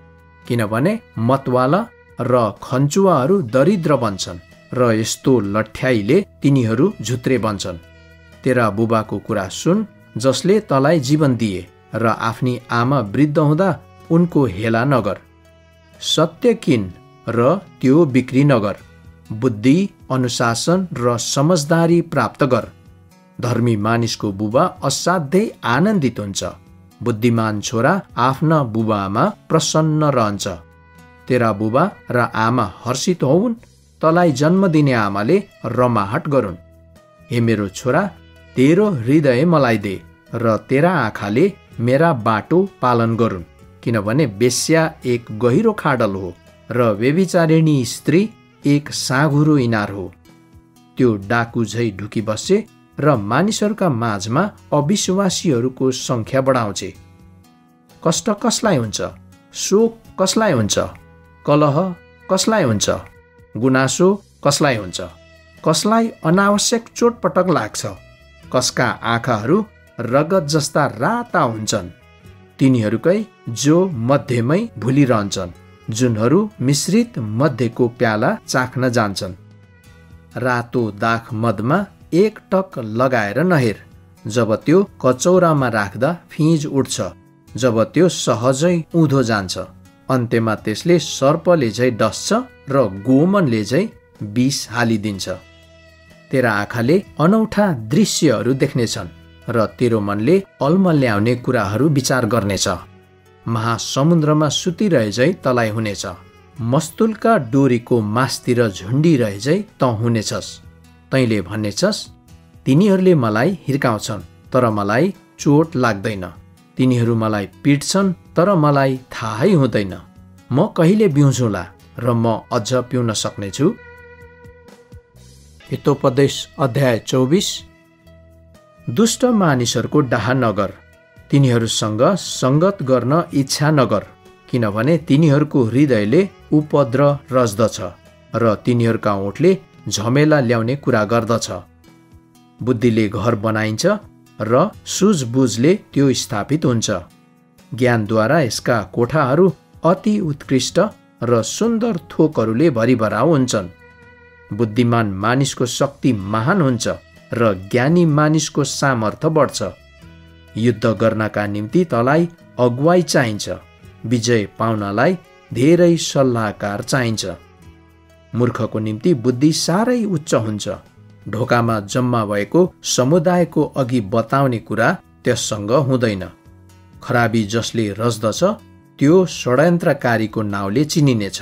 किनभने मतवाला र खन्चुवाहरू दरिद्र बन्छन् र यस्तो लठ्याइले तिनीहरू झुत्रे बन्छन्। तेरा बुबाको कुरा सुन, जसले तँलाई जीवन दिए, र आफ्नी आमा वृद्ध हुँदा उनको हेला नगर। सत्य किन र त्यो बिक्री नगर। बुद्धि, अनुशासन र समझदारी प्राप्त गर। धर्मी मानिसको बुबा असाध्यै आनन्दित हुन्छ। बुद्धिमान छोरा आफ्ना बुबामा प्रसन्न रहन्छ। तेरा बुबा र आमा हर्षित होउन्, तँलाई जन्म दिने आमाले रमाहट गरून्। हे मेरो छोरा, तेरो हृदय मलाई दे र तेरा आँखाले मेरा बाटो पालन गरून्, किनभने बेश्या एक गहिरो खाडल हो र व्यभिचारिणी स्त्री एक साँघुरो इनार हो। त्यो डाकु झै ढुकी बसे र मानिसहरूका माझमा अविश्वासीहरूको सङ्ख्या बढाउँछे। कष्ट कसलाई हुन्छ? शोक कसलाई हुन्छ? कलह कसलाई हुन्छ? गुनासो कसलाई हुन्छ? कसलाई अनावश्यक चोटपटक लाग्छ? कसका आँखाहरू रगत जस्ता राता हुन्छन्? तिनीहरूकै जो मध्यमै भुलिरहन्छन्, जुनहरू मिश्रित मध्यको प्याला चाख्न जान्छन्। रातो दाख मदमा एक टक लगाएर नहेर, जब त्यो कचौरामा राख्दा फिँज उठ्छ, जब त्यो सहजै उँधो जान्छ। अन्त्यमा त्यसले सर्पले झै डस्छ र गोमनले झै विष हालिदिन्छ। तेरा आँखाले अनौठा दृश्यहरू देख्नेछन् र तेरो मनले अल्मल्याउने कुराहरू विचार गर्नेछ। महासमुद्रमा सुतिरहे झै तँलाई हुनेछ। मस्तुलका डोरीको मासतिर झुन्डिरहे झै तँ हुनेछस्। तैँले भन्नेछस्, तिनीहरूले मलाई हिर्काउँछन् तर मलाई चोट लाग्दैन। तिनीहरू मलाई पिट्छन् तर मलाई थाहै हुँदैन। म कहिले बिउँझुला र म अझ पिउन सक्नेछु। हितोपदेश अध्याय 24। दुष्ट मानिसहरूको डाहा नगर, तिनीहरूसँग सङ्गत गर्न इच्छा नगर, किनभने तिनीहरूको हृदयले उपद्रव रच्दछ र तिनीहरूका ओठले झमेला ल्याउने कुरा गर्दछ। बुद्धिले घर बनाइन्छ र सुझबुझले त्यो स्थापित हुन्छ। ज्ञानद्वारा यसका कोठाहरू अति उत्कृष्ट र सुन्दर थोकहरूले भरिभराउ हुन्छन्। बुद्धिमान मानिसको शक्ति महान हुन्छ र ज्ञानी मानिसको सामर्थ्य बढ्छ। युद्ध गर्नका निम्ति तँलाई अगुवाई चाहिन्छ। विजय पाउनलाई धेरै सल्लाहकार चाहिन्छ। मूर्खको निम्ति बुद्धि साह्रै उच्च हुन्छ। ढोकामा जम्मा भएको समुदायको अघि बताउने कुरा त्यससँग हुँदैन। खराबी जसले रच्दछ त्यो षड्यन्त्रकारीको नाउँले चिनिनेछ।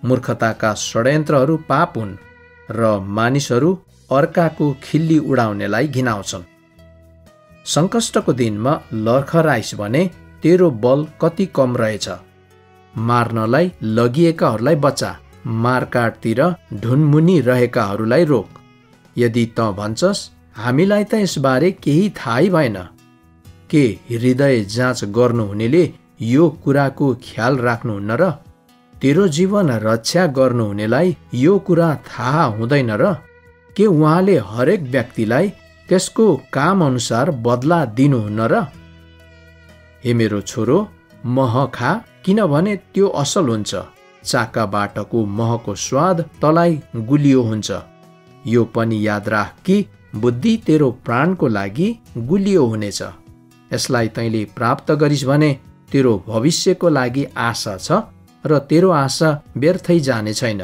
मूर्खताका षड्यन्त्रहरू पाप हुन् र मानिसहरू अर्काको खिल्ली उडाउनेलाई घिनाउँछन्। सङ्कष्टको दिनमा लर्खराइस भने तेरो बल कति कम रहेछ। मार्नलाई लगिएकाहरूलाई बचा, मारकाटतिर ढुनमुनी रहेकाहरूलाई रोक। यदि तँ भन्छस्, हामीलाई त यसबारे केही थाहै भएन, के हृदय जाँच गर्नुहुनेले यो कुराको ख्याल राख्नुहुन्न र? तेरो जीवन रक्षा गर्नुहुनेलाई यो कुरा थाहा हुँदैन र? के उहाँले हरेक व्यक्तिलाई त्यसको काम अनुसार बदला दिनुहुन्न र? हे मेरो छोरो, मह खा, किनभने त्यो असल हुन्छ। चाका बाटको महको स्वाद तँलाई गुलियो हुन्छ। यो पनि याद राख कि बुद्धि तेरो प्राणको लागि गुलियो हुनेछ। यसलाई तैँले प्राप्त गरिस् भने तेरो भविष्यको लागि आशा छ र तेरो आशा व्यर्थै जाने छैन।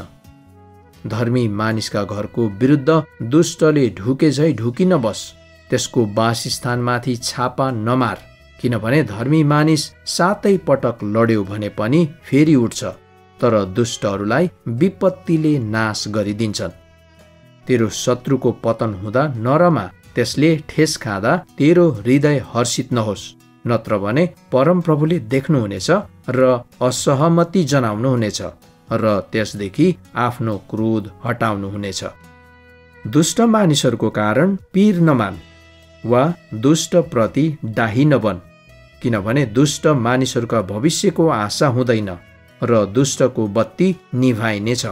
धर्मी मानिसका घरको विरुद्ध दुष्टले ढुके झै ढुकी नबस। त्यसको वासस्थानमाथि छापा नमार, किनभने धर्मी मानिस 7 पटक लड्यो भने पनि फेरि उठ्छ, तर दुष्टहरूलाई विपत्तिले नाश गरिदिन्छन्। तेरो शत्रुको पतन हुँदा नरमा, त्यसले ठेस खाँदा तेरो हृदय हर्षित नहोस्। नत्र भने परमप्रभुले देख्नुहुनेछ र असहमति जनाउनुहुनेछ र त्यसदेखि आफ्नो क्रोध हटाउनुहुनेछ। दुष्ट मानिसहरूको कारण पीर नमान वा दुष्टप्रति डाही नबन, किनभने दुष्ट मानिसहरूका भविष्यको आशा हुँदैन र दुष्टको बत्ती निभाइनेछ।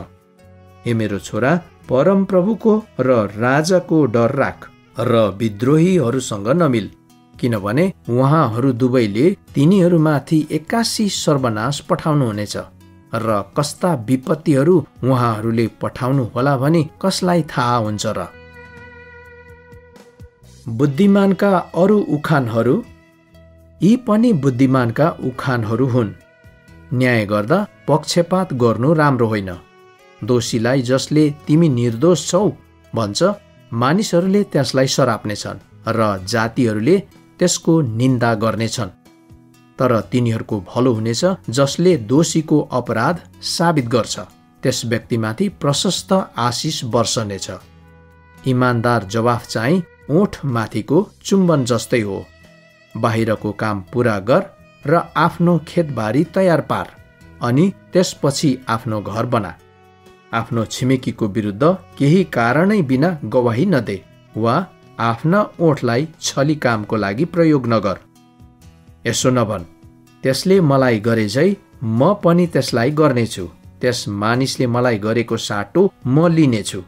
हे मेरो छोरा, परमप्रभुको र राजाको डर राख र विद्रोहीहरूसँग नमिल, किनभने उहाँहरू दुवैले तिनीहरूमाथि 81 सर्वनाश पठाउनुहुनेछ र कस्ता विपत्तिहरू उहाँहरूले पठाउनु होला भनी कसलाई थाहा हुन्छ र। बुद्धिमानका अरू उखानहरू, यी पनि बुद्धिमानका उखानहरू हुन्। न्याय गर्दा पक्षपात गर्नु राम्रो होइन। दोषीलाई जसले तिमी निर्दोष छौ भन्छ, मानिसहरूले त्यसलाई सराप्नेछन् र जातिहरूले त्यसको निन्दा गर्नेछन्। तर तिनीहरूको भलो हुनेछ जसले दोषीको अपराध साबित गर्छ, त्यस व्यक्तिमाथि प्रशस्त आशिष वर्षनेछ। इमानदार जवाफ चाहिँ ओठ माथिको चुम्बन जस्तै हो। बाहिरको काम पूरा गर र आफ्नो खेतबारी तयार पार, अनि त्यसपछि आफ्नो घर बना। आफ्नो छिमेकीको विरुद्ध केही कारणै बिना गवाही नदे वा आफ्ना ओठलाई छली कामको लागि प्रयोग नगर। यसो नभन, त्यसले मलाई गरे झै म पनि त्यसलाई गर्नेछु, त्यस मानिसले मलाई गरेको साटो म लिनेछु।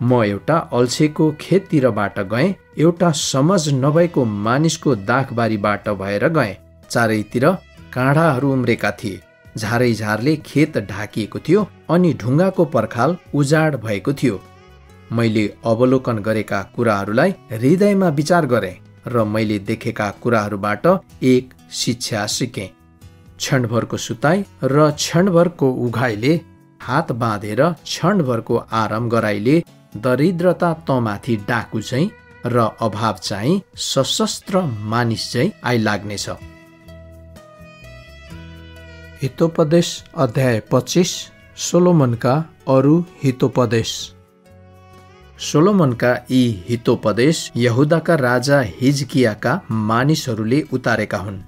म एउटा अल्छेको खेततिरबाट गएँ, एउटा समझ नभएको मानिसको दाखबारीबाट भएर गएँ। चारैतिर काँडाहरू उम्रेका थिए, झारैझारले खेत ढाकिएको थियो अनि ढुङ्गाको पर्खाल उजाड भएको थियो। मैले अवलोकन गरेका कुराहरूलाई हृदयमा विचार गरेँ र मैले देखेका कुराहरूबाट एक शिक्षा सिकेँ। क्षणभरको सुताई र क्षणभरको उघाइले, हात बाँधेर क्षणभरको आराम गराइले दरिद्रता तँमाथि डाकु चाहिँ र अभाव चाहिँ सशस्त्र मानिस चाहिँ आइलाग्नेछ। हितोपदेश अध्याय 25। सोलोमनका अरू हितोपदेश। सोलोमनका यी हितोपदेश यहुदाका राजा हिजकियाका मानिसहरूले उतारेका हुन्।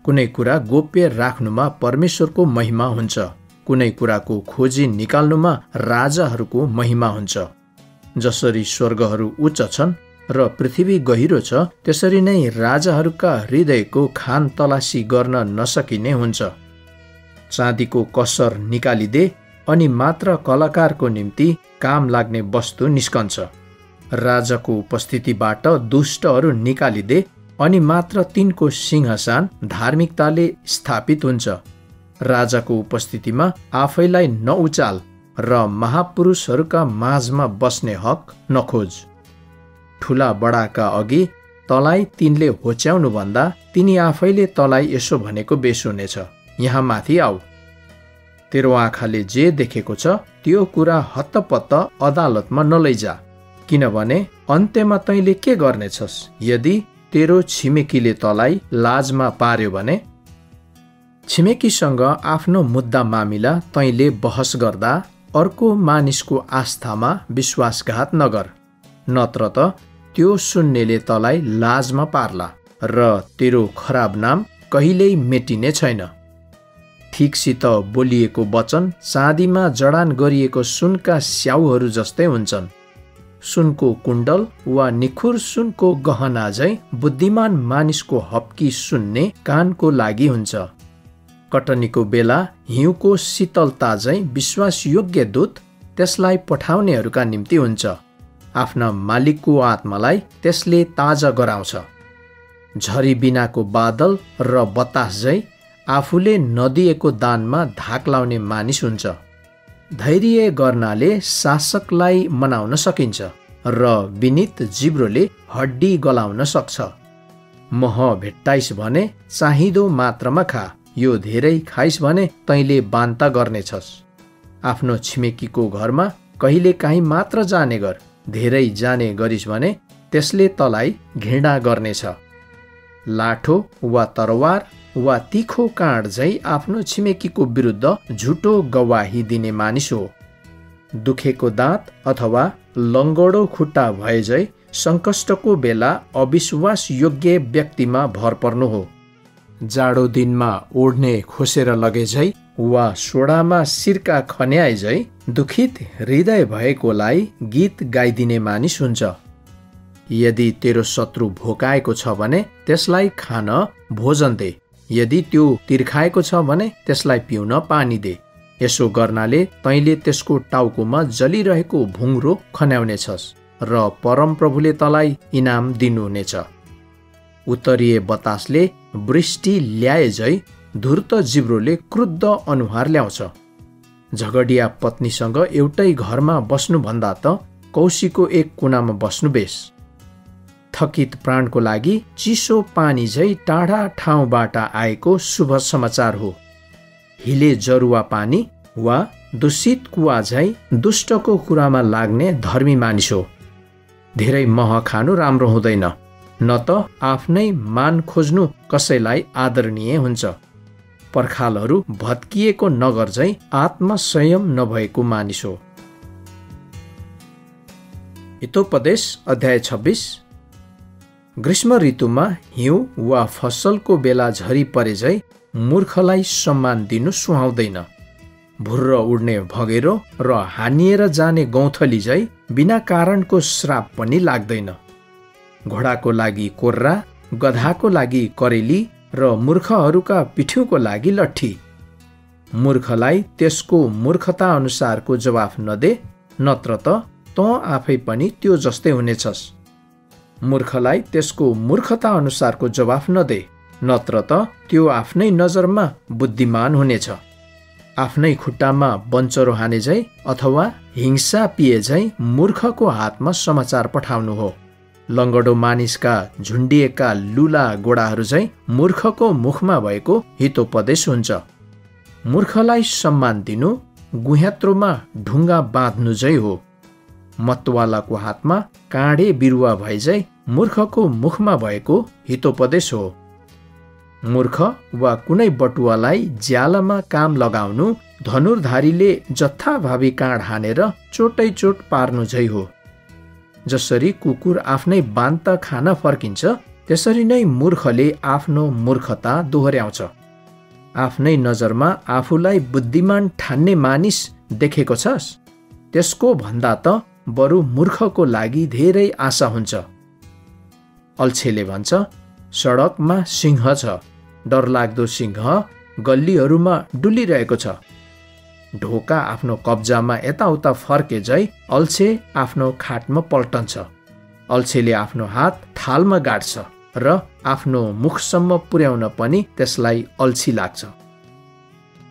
कुनै कुरा गोप्य राख्नुमा परमेश्वरको महिमा हुन्छ, कुनै कुराको खोजी निकाल्नुमा राजाहरूको महिमा हुन्छ। जसरी स्वर्गहरू उच्च छन् र पृथ्वी गहिरो छ, त्यसरी नै राजाहरूका हृदयको खान तलासी गर्न नसकिने हुन्छ। चाँदीको कसर निकालिदे अनि मात्र कलाकारको निम्ति काम लाग्ने वस्तु निस्कन्छ। राजाको उपस्थितिबाट दुष्टहरू निकालिदे अनि मात्र तिनको सिंहासन धार्मिकताले स्थापित हुन्छ। राजाको उपस्थितिमा आफैलाई नउचाल र महापुरुषहरूका माझमा बस्ने हक नखोज। ठुला बडाका अघि तलाई तिनले होच्याउनु भन्दा तिनी आफैले तलाई यसो भनेको बेस हुनेछ, यहाँ माथि आऊ। तेरो आँखाले जे देखेको छ त्यो कुरा हत्तपत्त अदालतमा नलैजा, किनभने अन्त्यमा तैँले के गर्नेछस् यदि तेरो छिमेकीले तलाई लाजमा पार्यो भने। छिमेकीसँग आफ्नो मुद्दा मामिला तैँले बहस गर्दा अर्को मानिसको आस्थामा विश्वासघात नगर, नत्र त त्यो सुन्नेले तलाई लाजमा पार्ला र तेरो खराब नाम कहिल्यै मेटिने छैन। ठिकसित बोलिएको वचन चाँदीमा जडान गरिएको सुनका स्याउहरू जस्तै हुन्छन्। सुनको कुण्डल वा निखुर सुनको गहना झैं बुद्धिमान मानिसको हप्की सुन्ने कानको लागि हुन्छ। कटनीको बेला हिउँको शीतलता झैं विश्वासयोग्य दूत त्यसलाई पठाउनेहरूका निम्ति हुन्छ। आफ्ना मालिकको आत्मालाई त्यसले ताजा गराउँछ। झरी बिनाको बादल र बतास झैं आफूले नदिएको दानमा धाक लाउने मानिस हुन्छ। धैर्य गर्नाले शासकलाई मनाउन सकिन्छ र विनीत जिब्रोले हड्डी गलाउन सक्छ। मह भेट्टाइस भने चाहिँदो मात्रामा खा, यो धेरै खाइस भने तैँले बान्ता गर्नेछस्। आफ्नो छिमेकीको घरमा कहिले काहीँ मात्र जाने गर, धेरै जाने गरिस् भने त्यसले तलाई घृणा गर्नेछ। लाठो वा तरवार वा तीखो काँड झैं आफ्नो छिमेकीको विरुद्ध झुटो गवाही दिने मानिस हो। दुखेको दाँत अथवा लङ्गडो खुट्टा भए झैं सङ्कष्टको बेला अविश्वास योग्य व्यक्तिमा भर पर्नु हो। जाडो दिनमा ओढ्ने खोसेर लगेझै वा सोडामा सिर्का खन्याएझै दुखित हृदय भएकोलाई गीत गाइदिने मानिस हुन्छ। यदि तेरो शत्रु भोकाएको छ भने त्यसलाई खान भोजन दे। यदि त्यो तिर्खाएको छ भने त्यसलाई पिउन पानी दे। यसो गर्नाले तैँले त्यसको टाउकोमा जलिरहेको भुङ्रो खन्याउनेछस् र परमप्रभुले तँलाई इनाम दिनुहुनेछ। उत्तरीय बतासले वृष्टि ल्याएझै धूर्त जिब्रोले क्रुद्ध अनुहार ल्याउँछ। झगडिया पत्नीसँग एउटै घरमा बस्नुभन्दा त कौशीको एक कुनामा बस्नु बेस। थकित प्राणको लागि चिसो पानी झै टाढा ठाउँबाट आएको शुभ समाचार हो। हिले जरुवा पानी वा दूषित कुवा झै दुष्टको कुरामा लाग्ने धर्मी मानिस हो। धेरै मह खानु राम्रो हुँदैन, न त आफ्नै मान खोज्नु कसैलाई आदरणीय हुन्छ। पर्खालहरू भत्किएको नगर झै आत्मसंयम नभएको मानिस हो। हितोपदेश अध्याय 26। ग्रीष्म ऋतुमा हिउँ वा फसलको बेला झरी परे झै मूर्खलाई सम्मान दिनु सुहाउँदैन। भुर्र उड्ने भगेरो र हानिएर जाने गौँथली झै बिना कारणको श्राप पनि लाग्दैन। घोडाको लागि कोर्रा, गधाको लागि करेली र मूर्खहरूका पिठ्यूको लागि लट्ठी। मूर्खलाई त्यसको मूर्खता अनुसारको जवाफ नदे, नत्र त तँ आफै पनि त्यो जस्तै हुनेछस्। मूर्खलाई त्यसको मूर्खता अनुसारको जवाफ नदे, नत्र त त्यो आफ्नै नजरमा बुद्धिमान हुनेछ। आफ्नै खुट्टामा बन्चरो हाने झै अथवा हिंसा पिए झै मूर्खको हातमा समाचार पठाउनु हो। लङ्गडो मानिसका झुन्डिएका लुला गोडाहरू झै मूर्खको मुखमा भएको हितोपदेश हुन्छ। मूर्खलाई सम्मान दिनु गुह्यात्रोमा ढुङ्गा बाँध्नु झै हो। मतवालाको हातमा काँडे बिरुवा भए झै मूर्खको मुखमा भएको हितोपदेश हो। मूर्ख वा कुनै बटुवालाई ज्यालामा काम लगाउनु धनुर्धारीले जथाभावी काँड हानेर चोटै चोट पार्नु झै हो। जसरी कुकुर आफ्नै बान्त खान फर्किन्छ, त्यसरी नै मूर्खले आफ्नो मूर्खता दोहोर्याउँछ। आफ्नै नजरमा आफूलाई बुद्धिमान ठान्ने मानिस देखेको छस्? त्यसको भन्दा त बरु मूर्खको लागि धेरै आशा हुन्छ। अल्छेले भन्छ, सडकमा सिंह छ, डरलाग्दो सिंह गल्लीहरूमा डुलिरहेको छ। ढोका आफ्नो कब्जामा यताउता फर्के झै अल्छे आफ्नो खाटमा पल्टन्छ। अल्छेले आफ्नो हात थालमा गाड्छ र आफ्नो मुखसम्म पुर्याउन पनि त्यसलाई अल्छी लाग्छ।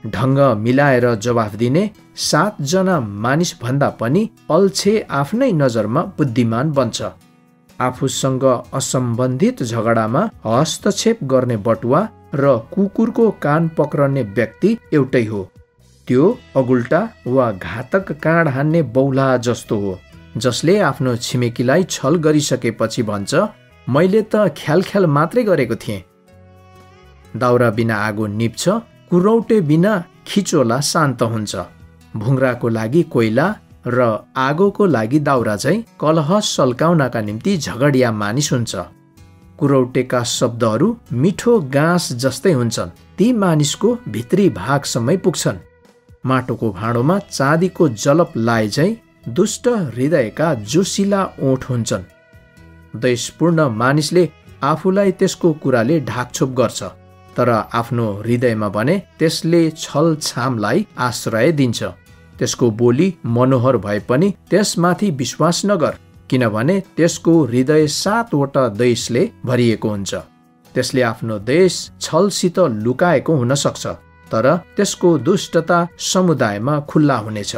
ढङ्ग मिलाएर जवाफ दिने 7 जना मानिस भन्दा पनि अल्छे आफ्नै नजरमा बुद्धिमान बन्छ। आफूसँग असम्बन्धित झगडामा हस्तक्षेप गर्ने बटुवा र कुकुरको कान पक्रने व्यक्ति एउटै हो। त्यो अगुल्टा वा घातक काँड हान्ने बौला जस्तो हो, जसले आफ्नो छिमेकीलाई छल गरिसकेपछि भन्छ, मैले त ख्याल मात्रै गरेको थिएँ। दाउरा बिना आगो निप्छ, कुरौटे बिना खिचोला शान्त हुन्छ। भुङ्राको लागि कोइला र आगोको लागि दाउरा चाहिँ कलह सल्काउनका निम्ति झगडिया मानिस हुन्छ। कुरौटेका शब्दहरू मिठो गाँस जस्तै हुन्छन्, ती मानिसको भित्री भागसम्मै पुग्छन्। माटोको भाँडोमा चाँदीको जलप लाए झै दुष्ट हृदयका जोसिला ओठ हुन्छन्। द्वेषपूर्ण मानिसले आफूलाई त्यसको कुराले ढाकछोप गर्छ, तर आफ्नो हृदयमा भने त्यसले छलछामलाई आश्रय दिन्छ। त्यसको बोली मनोहर भए पनि त्यसमाथि विश्वास नगर, किनभने त्यसको हृदय 7 वटा द्वेषले भरिएको हुन्छ। त्यसले आफ्नो देश छलसित लुकाएको हुन सक्छ, तर त्यसको दुष्टता समुदायमा खुल्ला हुनेछ।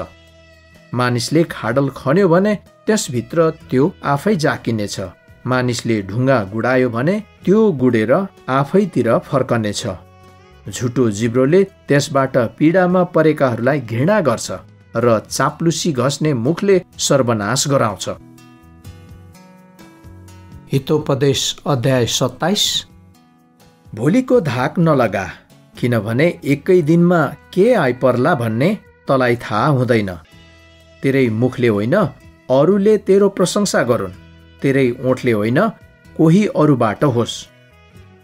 मानिसले खाडल खन्यो भने त्यसभित्र त्यो आफै जाकिनेछ। मानिसले ढुङ्गा गुडायो भने त्यो गुडेर आफैतिर फर्कनेछ। झुटो जिब्रोले त्यसबाट पीडामा परेकाहरूलाई घृणा गर्छ र चाप्लुसी घस्ने मुखले सर्वनाश गराउँछ। हितोपदेश अध्याय 27। भोलिको धाक नलगा, किनभने एकै दिनमा के आइपर्ला भन्ने तँलाई थाहा हुँदैन। तेरै मुखले होइन, अरूले तेरो प्रशंसा गरून्। तेरै ओठले होइन, कोही अरूबाट होस्।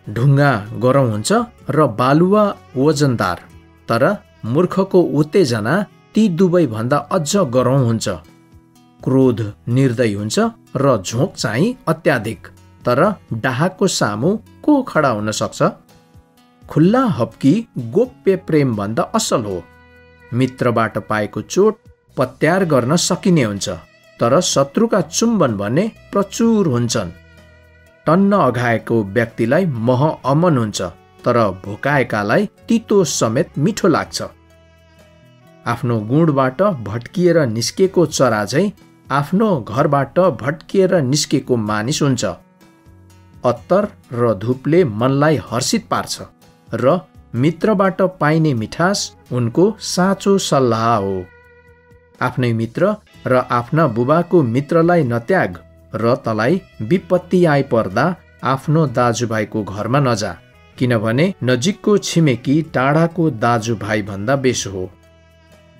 ढुङ्गा गरौँ हुन्छ र बालुवा वजनदार, तर मूर्खको उत्तेजना ती दुवै भन्दा अझ गरौँ हुन्छ। क्रोध निर्दयी हुन्छ र झोक चाहिँ अत्याधिक, तर डाहाको सामु को खडा हुन सक्छ? खुल्ला हप्की गोप्य प्रेम भन्दा असल हो। मित्रबाट पाएको चोट पत्यार गर्न सकिने हुन्छ, तर शत्रुका चुम्बन भने प्रचुर हुन्छन्। टन्न अघाएको व्यक्तिलाई मह अमन हुन्छ, तर भोकाएकालाई तितो समेत मिठो लाग्छ। आफ्नो गुणबाट भट्किएर निस्केको चरा चाहिँ आफ्नो घरबाट भट्किएर निस्केको मानिस हुन्छ। अत्तर र धूपले मनलाई हर्षित पार्छ र मित्रबाट पाइने मिठास उनको साँचो सल्लाह हो। आफ्नै मित्र र आफ्ना बुबाको मित्रलाई नत्याग र तलाई विपत्ति आइपर्दा आफ्नो दाजुभाइको घरमा नजा, किनभने नजिकको छिमेकी टाढाको दाजुभाइ भन्दा बेसो हो।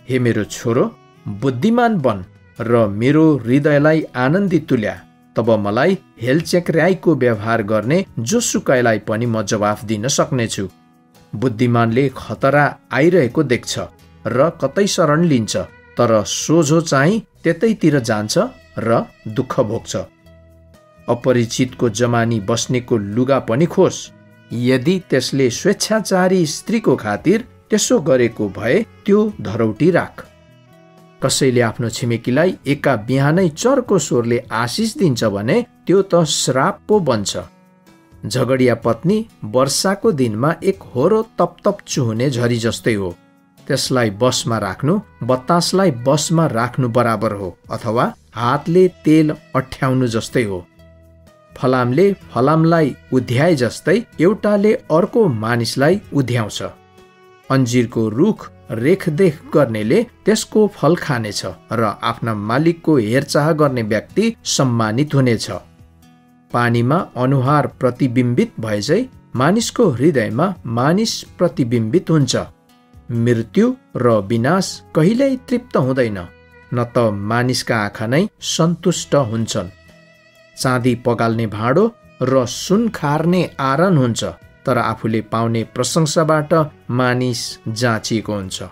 हे मेरो छोरो, बुद्धिमान बन र मेरो हृदयलाई आनन्दित तुल्या, तब मलाई हेलचेक्र्याईको व्यवहार गर्ने जोसुकैलाई पनि म जवाफ दिन सक्नेछु। बुद्धिमानले खतरा आइरहेको देख्छ र कतै शरण लिन्छ, तर सोझो चाहिँ त्यतैतिर जान्छ र दुःख भोग्छ। अपरिचितको जमानी बस्नेको लुगा पनि खोस्। यदि त्यसले स्वेच्छाचारी स्त्रीको खातिर त्यसो गरेको भए त्यो धरौटी राख। कसैले आफ्नो छिमेकीलाई एका बिहानै चर्को स्वरले आशिष दिन्छ भने त्यो त श्राप पो बन्छ। झगडिया पत्नी वर्षाको दिनमा एक होरो तपतप चुहुने झरी जस्तै हो। त्यसलाई बसमा राख्नु बतासलाई बसमा राख्नु बराबर हो, अथवा हातले तेल अठ्याउनु जस्तै हो। फलामले फलामलाई उध्याए जस्तै एउटाले अर्को मानिसलाई उध्याउँछ। अन्जिरको रुख रेखदेख गर्नेले त्यसको फल खानेछ र आफ्ना मालिकको हेरचाह गर्ने व्यक्ति सम्मानित हुनेछ। पानीमा अनुहार प्रतिबिम्बित भए चाहिँ मानिसको हृदयमा मानिस प्रतिबिम्बित हुन्छ। मृत्यु र विनाश कहिल्यै तृप्त हुँदैन, न त मानिसका आँखा नै सन्तुष्ट हुन्छन्। चाँदी पगाल्ने भाँडो र सुन खार्ने आरन हुन्छ, तर आफूले पाउने प्रशंसाबाट मानिस जाँचिएको हुन्छ।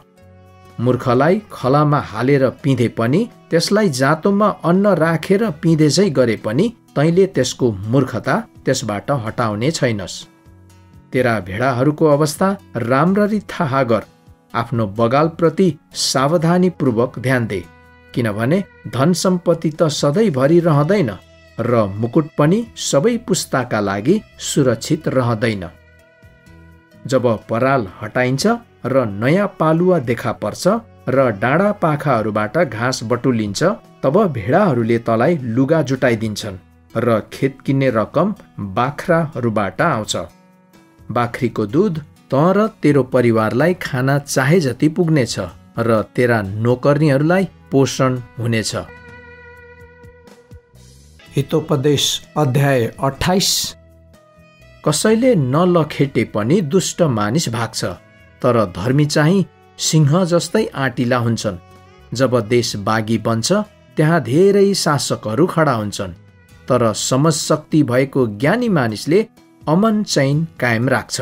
मूर्खलाई खलामा हालेर पिँधे पनि, त्यसलाई जाँतोमा अन्न राखेर पिँधे चाहिँ गरे पनि तैँले त्यसको मूर्खता त्यसबाट हटाउने छैनस्। तेरा भेडाहरूको अवस्था राम्ररी थाहा गर, आफ्नो बगालप्रति सावधानीपूर्वक ध्यान दे, किनभने धन सम्पत्ति त सधैँभरि रहँदैन र मुकुट पनि सबै पुस्ताका लागि सुरक्षित रहँदैन। जब पराल हटाइन्छ र नयाँ पालुवा देखा पर्छ र डाँडा पाखाहरूबाट घाँस बटुलिन्छ, तब भेडाहरूले तलाई लुगा जुटाइदिन्छन् र खेत किन्ने रकम बाख्राहरूबाट आउँछ। बाख्रीको दूध त र तेरो परिवारलाई खाना चाहे जति पुग्नेछ र तेरा नोकर्नीहरूलाई पोषण हुनेछ। हितोपदेश अध्याय 28। कसैले नलखेटे पनि दुष्ट मानिस भाग्छ, तर धर्मी चाहिँ सिंह जस्तै आँटिला हुन्छन्। जब देश बागी बन्छ त्यहाँ धेरै शासकहरू खडा हुन्छन्, तर समझशक्ति भएको ज्ञानी मानिसले अमन चैन कायम राख्छ।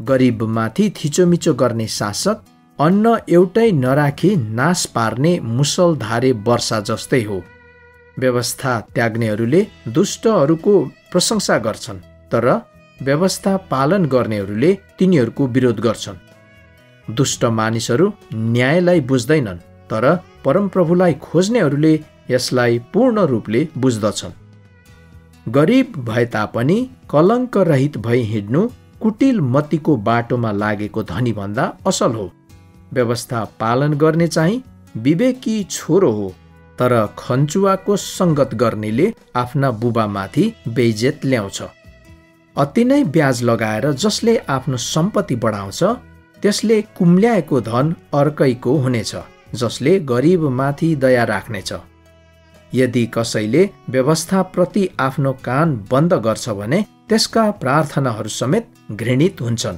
गरिबमाथि थिचोमिचो गर्ने शासक अन्न एउटै नराखी नाश पार्ने मुसलधारे वर्षा जस्तै हो। व्यवस्था त्याग्नेहरूले दुष्टहरूको प्रशंसा गर्छन्, तर व्यवस्था पालन गर्नेहरूले तिनीहरूको विरोध गर्छन्। दुष्ट मानिसहरू न्यायलाई बुझ्दैनन्, तर परमप्रभुलाई खोज्नेहरूले यसलाई पूर्ण रूपले बुझ्दछन्। गरिब भए तापनि कलङ्क रहित भई हिँड्नु कुटिल मतीको बाटोमा लागेको धनी भन्दा असल हो। व्यवस्था पालन गर्ने चाहिँ विवेकी छोरो हो, तर खन्चुवाको सङ्गत गर्नेले आफ्ना बुबामाथि बेइज्जत ल्याउँछ। अति नै ब्याज लगाएर जसले आफ्नो सम्पत्ति बढाउँछ, त्यसले कुम्ल्याएको धन अर्कैको हुनेछ, जसले गरिबमाथि दया राख्नेछ। यदि कसैले व्यवस्थाप्रति आफ्नो कान बन्द गर्छ भने त्यसका प्रार्थनाहरू समेत घृणित हुन्छन्।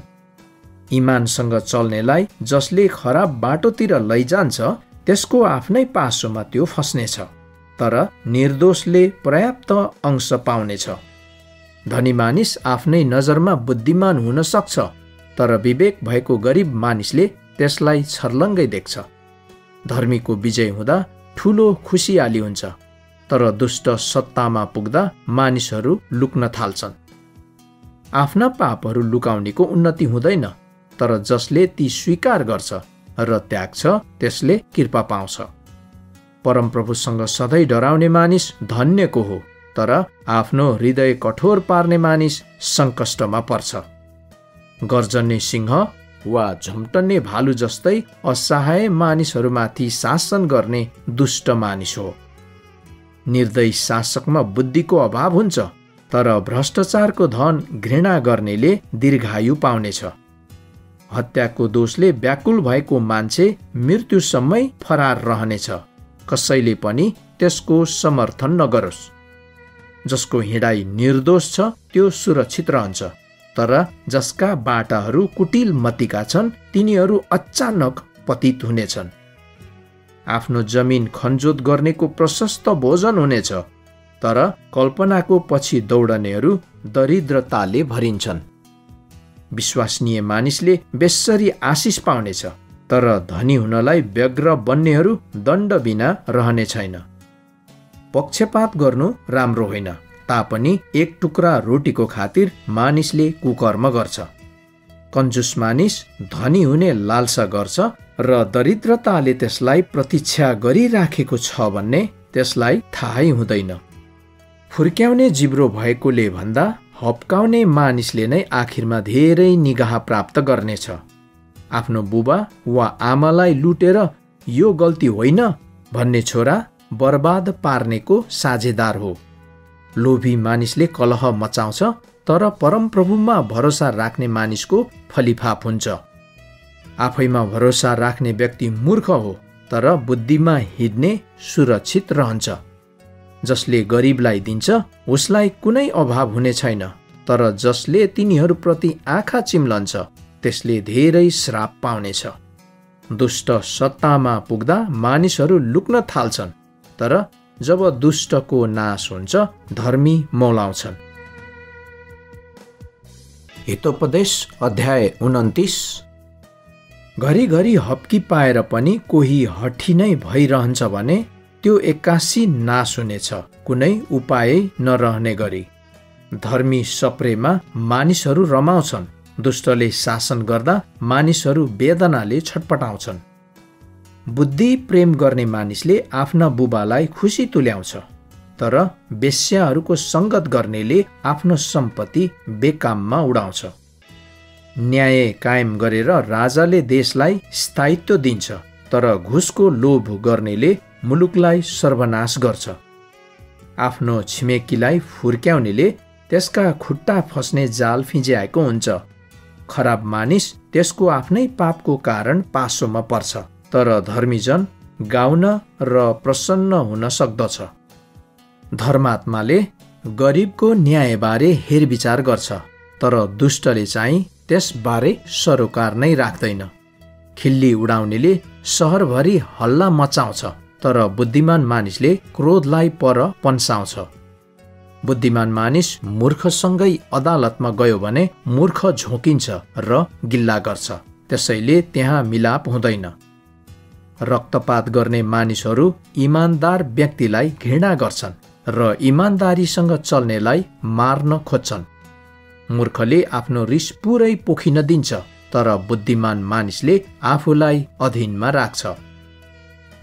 इमानसँग चल्नेलाई जसले खराब बाटोतिर लैजान्छ त्यसको आफ्नै पासोमा त्यो फस्नेछ, तर निर्दोषले पर्याप्त अंश पाउनेछ। धनी मानिस आफ्नै नजरमा बुद्धिमान हुन सक्छ, तर विवेक भएको गरिब मानिसले त्यसलाई छर्लङ्गै देख्छ। धर्मीको विजय हुँदा ठूलो खुसियाली हुन्छ, तर दुष्ट सत्तामा पुग्दा मानिसहरू लुक्न थाल्छन्। आफ्ना पापहरू लुकाउनेको उन्नति हुँदैन, तर जसले ती स्वीकार गर्छ र त्याग्छ त्यसले कृपा पाउँछ। परमप्रभुसँग सधैँ डराउने मानिस धन्यको हो, तर आफ्नो हृदय कठोर पार्ने मानिस सङ्कष्टमा पर्छ। गर्जन्ने सिंह वा झम्टन्ने भालु जस्तै असहाय मानिसहरूमाथि शासन गर्ने दुष्ट मानिस हो। निर्दयी शासकमा बुद्धिको अभाव हुन्छ, तर भ्रष्टाचारको धन घृणा गर्नेले दीर्घायु पाउनेछ। हत्याको दोषले व्याकुल भएको मान्छे मृत्युसम्मै फरार रहनेछ, कसैले पनि त्यसको समर्थन नगरोस्। जसको हिँडाइ निर्दोष छ त्यो सुरक्षित रहन्छ, तर जसका बाटाहरू कुटिल मतिका छन् तिनीहरू अचानक पतित हुनेछन्। आफ्नो जमिन खनजोत गर्नेको प्रशस्त भोजन हुनेछ, तर कल्पनाको पछि दौडनेहरू दरिद्रताले भरिन्छन्। विश्वसनीय मानिसले बेस्सरी आशिष पाउनेछ, तर धनी हुनलाई व्यग्र बन्नेहरू दण्ड बिना रहने छैन। पक्षपात गर्नु राम्रो होइन, तापनि एक टुक्रा रोटीको खातिर मानिसले कुकर्म गर्छ। कन्जुस मानिस धनी हुने लालसा गर्छ र दरिद्रताले त्यसलाई प्रतीक्षा गरिराखेको छ भन्ने त्यसलाई थाहै हुँदैन। फुर्क्याउने जिब्रो भएकोले भन्दा हप्काउने मानिसले नै आखिरमा धेरै निगाह प्राप्त गर्नेछ। आफ्नो बुबा वा आमालाई लुटेर यो गल्ती होइन भन्ने छोरा बर्बाद पार्नेको साझेदार हो। लोभी मानिसले कलह मचाउँछ, तर परमप्रभुमा भरोसा राख्ने मानिसको फलिफाप हुन्छ। आफैमा भरोसा राख्ने व्यक्ति मूर्ख हो, तर बुद्धिमा हिँड्ने सुरक्षित रहन्छ। जसले गरिबलाई दिन्छ उसलाई कुनै अभाव हुने छैन, तर जसले तिनीहरूप्रति आँखा चिम्लन्छ त्यसले धेरै श्राप पाउनेछ। दुष्ट सत्तामा पुग्दा मानिसहरू लुक्न थाल्छन्, तर जब दुष्टको नाश हुन्छ धर्मी मौलाउँछन्। हितोपदेश अध्याय 29। घरिघरि हप्की पाएर पनि कोही हठी नै भइरहन्छ भने त्यो एक्कासी नाश हुनेछ, कुनै उपाय नरहने गरी। धर्मी सप्रेमा मानिसहरू रमाउँछन्, दुष्टले शासन गर्दा मानिसहरू वेदनाले छटपटाउँछन्। बुद्धि प्रेम गर्ने मानिसले आफ्ना बुबालाई खुसी तुल्याउँछ, तर वेश्याहरूको सङ्गत गर्नेले आफ्नो सम्पत्ति बेकाममा उडाउँछ। न्याय कायम गरेर राजाले देशलाई स्थायित्व दिन्छ, तर घुसको लोभ गर्नेले मुलुकलाई सर्वनाश गर्छ। आफ्नो छिमेकीलाई फुर्क्याउनेले त्यसका खुट्टा फस्ने जाल फिँज्याएको हुन्छ। खराब मानिस त्यसको आफ्नै पापको कारण पासोमा पर्छ, तर धर्मीजन गाउन र प्रसन्न हुन सक्दछ। धर्मात्माले गरिबको न्यायबारे हेरविचार गर्छ, तर दुष्टले चाहिँ त्यसबारे सरोकार नै राख्दैन। खिल्ली उडाउनेले सहरभरि हल्ला मचाउँछ, तर बुद्धिमान मानिसले क्रोधलाई पर पन्साउँछ। बुद्धिमान मानिस मूर्खसँगै अदालतमा गयो भने मूर्ख झोकिन्छ र गिल्ला गर्छ, त्यसैले त्यहाँ मिलाप हुँदैन। रक्तपात गर्ने मानिसहरू इमान्दार व्यक्तिलाई घृणा गर्छन् र इमान्दारीसँग चल्नेलाई मार्न खोज्छन्। मूर्खले आफ्नो रिस पुरै पोखिन दिन्छ, तर बुद्धिमान मानिसले आफूलाई अधीनमा राख्छ।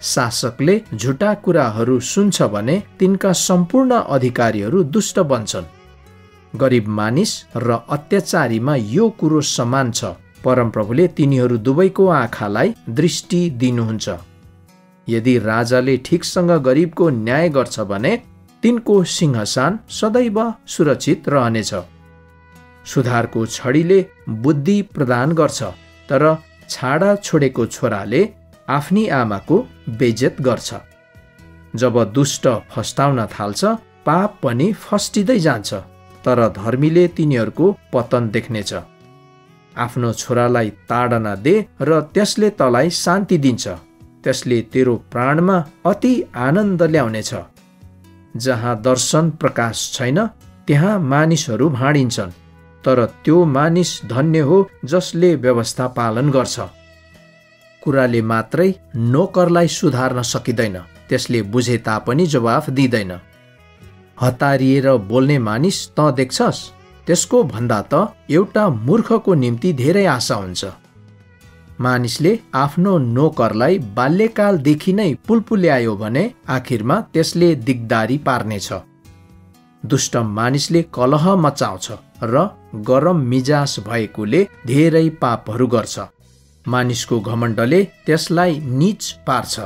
शासकले झुटा कुराहरू सुन्छ भने तिनका सम्पूर्ण अधिकारीहरू दुष्ट बन्छन्। गरिब मानिस र अत्याचारीमा यो कुरो समान छ, परमप्रभुले तिनीहरू दुवैको आँखालाई दृष्टि दिनुहुन्छ। यदि राजाले ठिकसँग गरिबको न्याय गर्छ भने तिनको सिंहासन सदैव सुरक्षित रहनेछ। सुधारको छडीले बुद्धि प्रदान गर्छ, तर छाडा छोडेको छोराले आफ्नी आमाको बेइज्जत गर्छ। जब दुष्ट फस्टाउन थाल्छ पाप पनि फस्टिँदै जान्छ, तर धर्मीले तिनीहरूको पतन देख्नेछ। आफ्नो छोरालाई ताडना दे र त्यसले तँलाई शान्ति दिन्छ, त्यसले तेरो प्राणमा अति आनन्द ल्याउनेछ जहाँ दर्शन प्रकाश छैन त्यहाँ मानिसहरू भाँडिन्छन्, तर त्यो मानिस धन्य हो जसले व्यवस्था पालन गर्छ। कुराले मात्रै नोकरलाई सुधार्न सकिँदैन, त्यसले बुझे तापनि जवाफ दिँदैन। हतारिएर बोल्ने मानिस त देख्छस्, त्यसको भन्दा त एउटा मूर्खको निम्ति धेरै आशा हुन्छ। मानिसले आफ्नो नोकरलाई बाल्यकालदेखि नै पुलपुल्यायो भने आखिरमा त्यसले दिगदारी पार्नेछ। दुष्ट मानिसले कलह मचाउँछ र गरम मिजाज भएकोले धेरै पापहरू गर्छ। मानिसको घमण्डले त्यसलाई नीच पार्छ,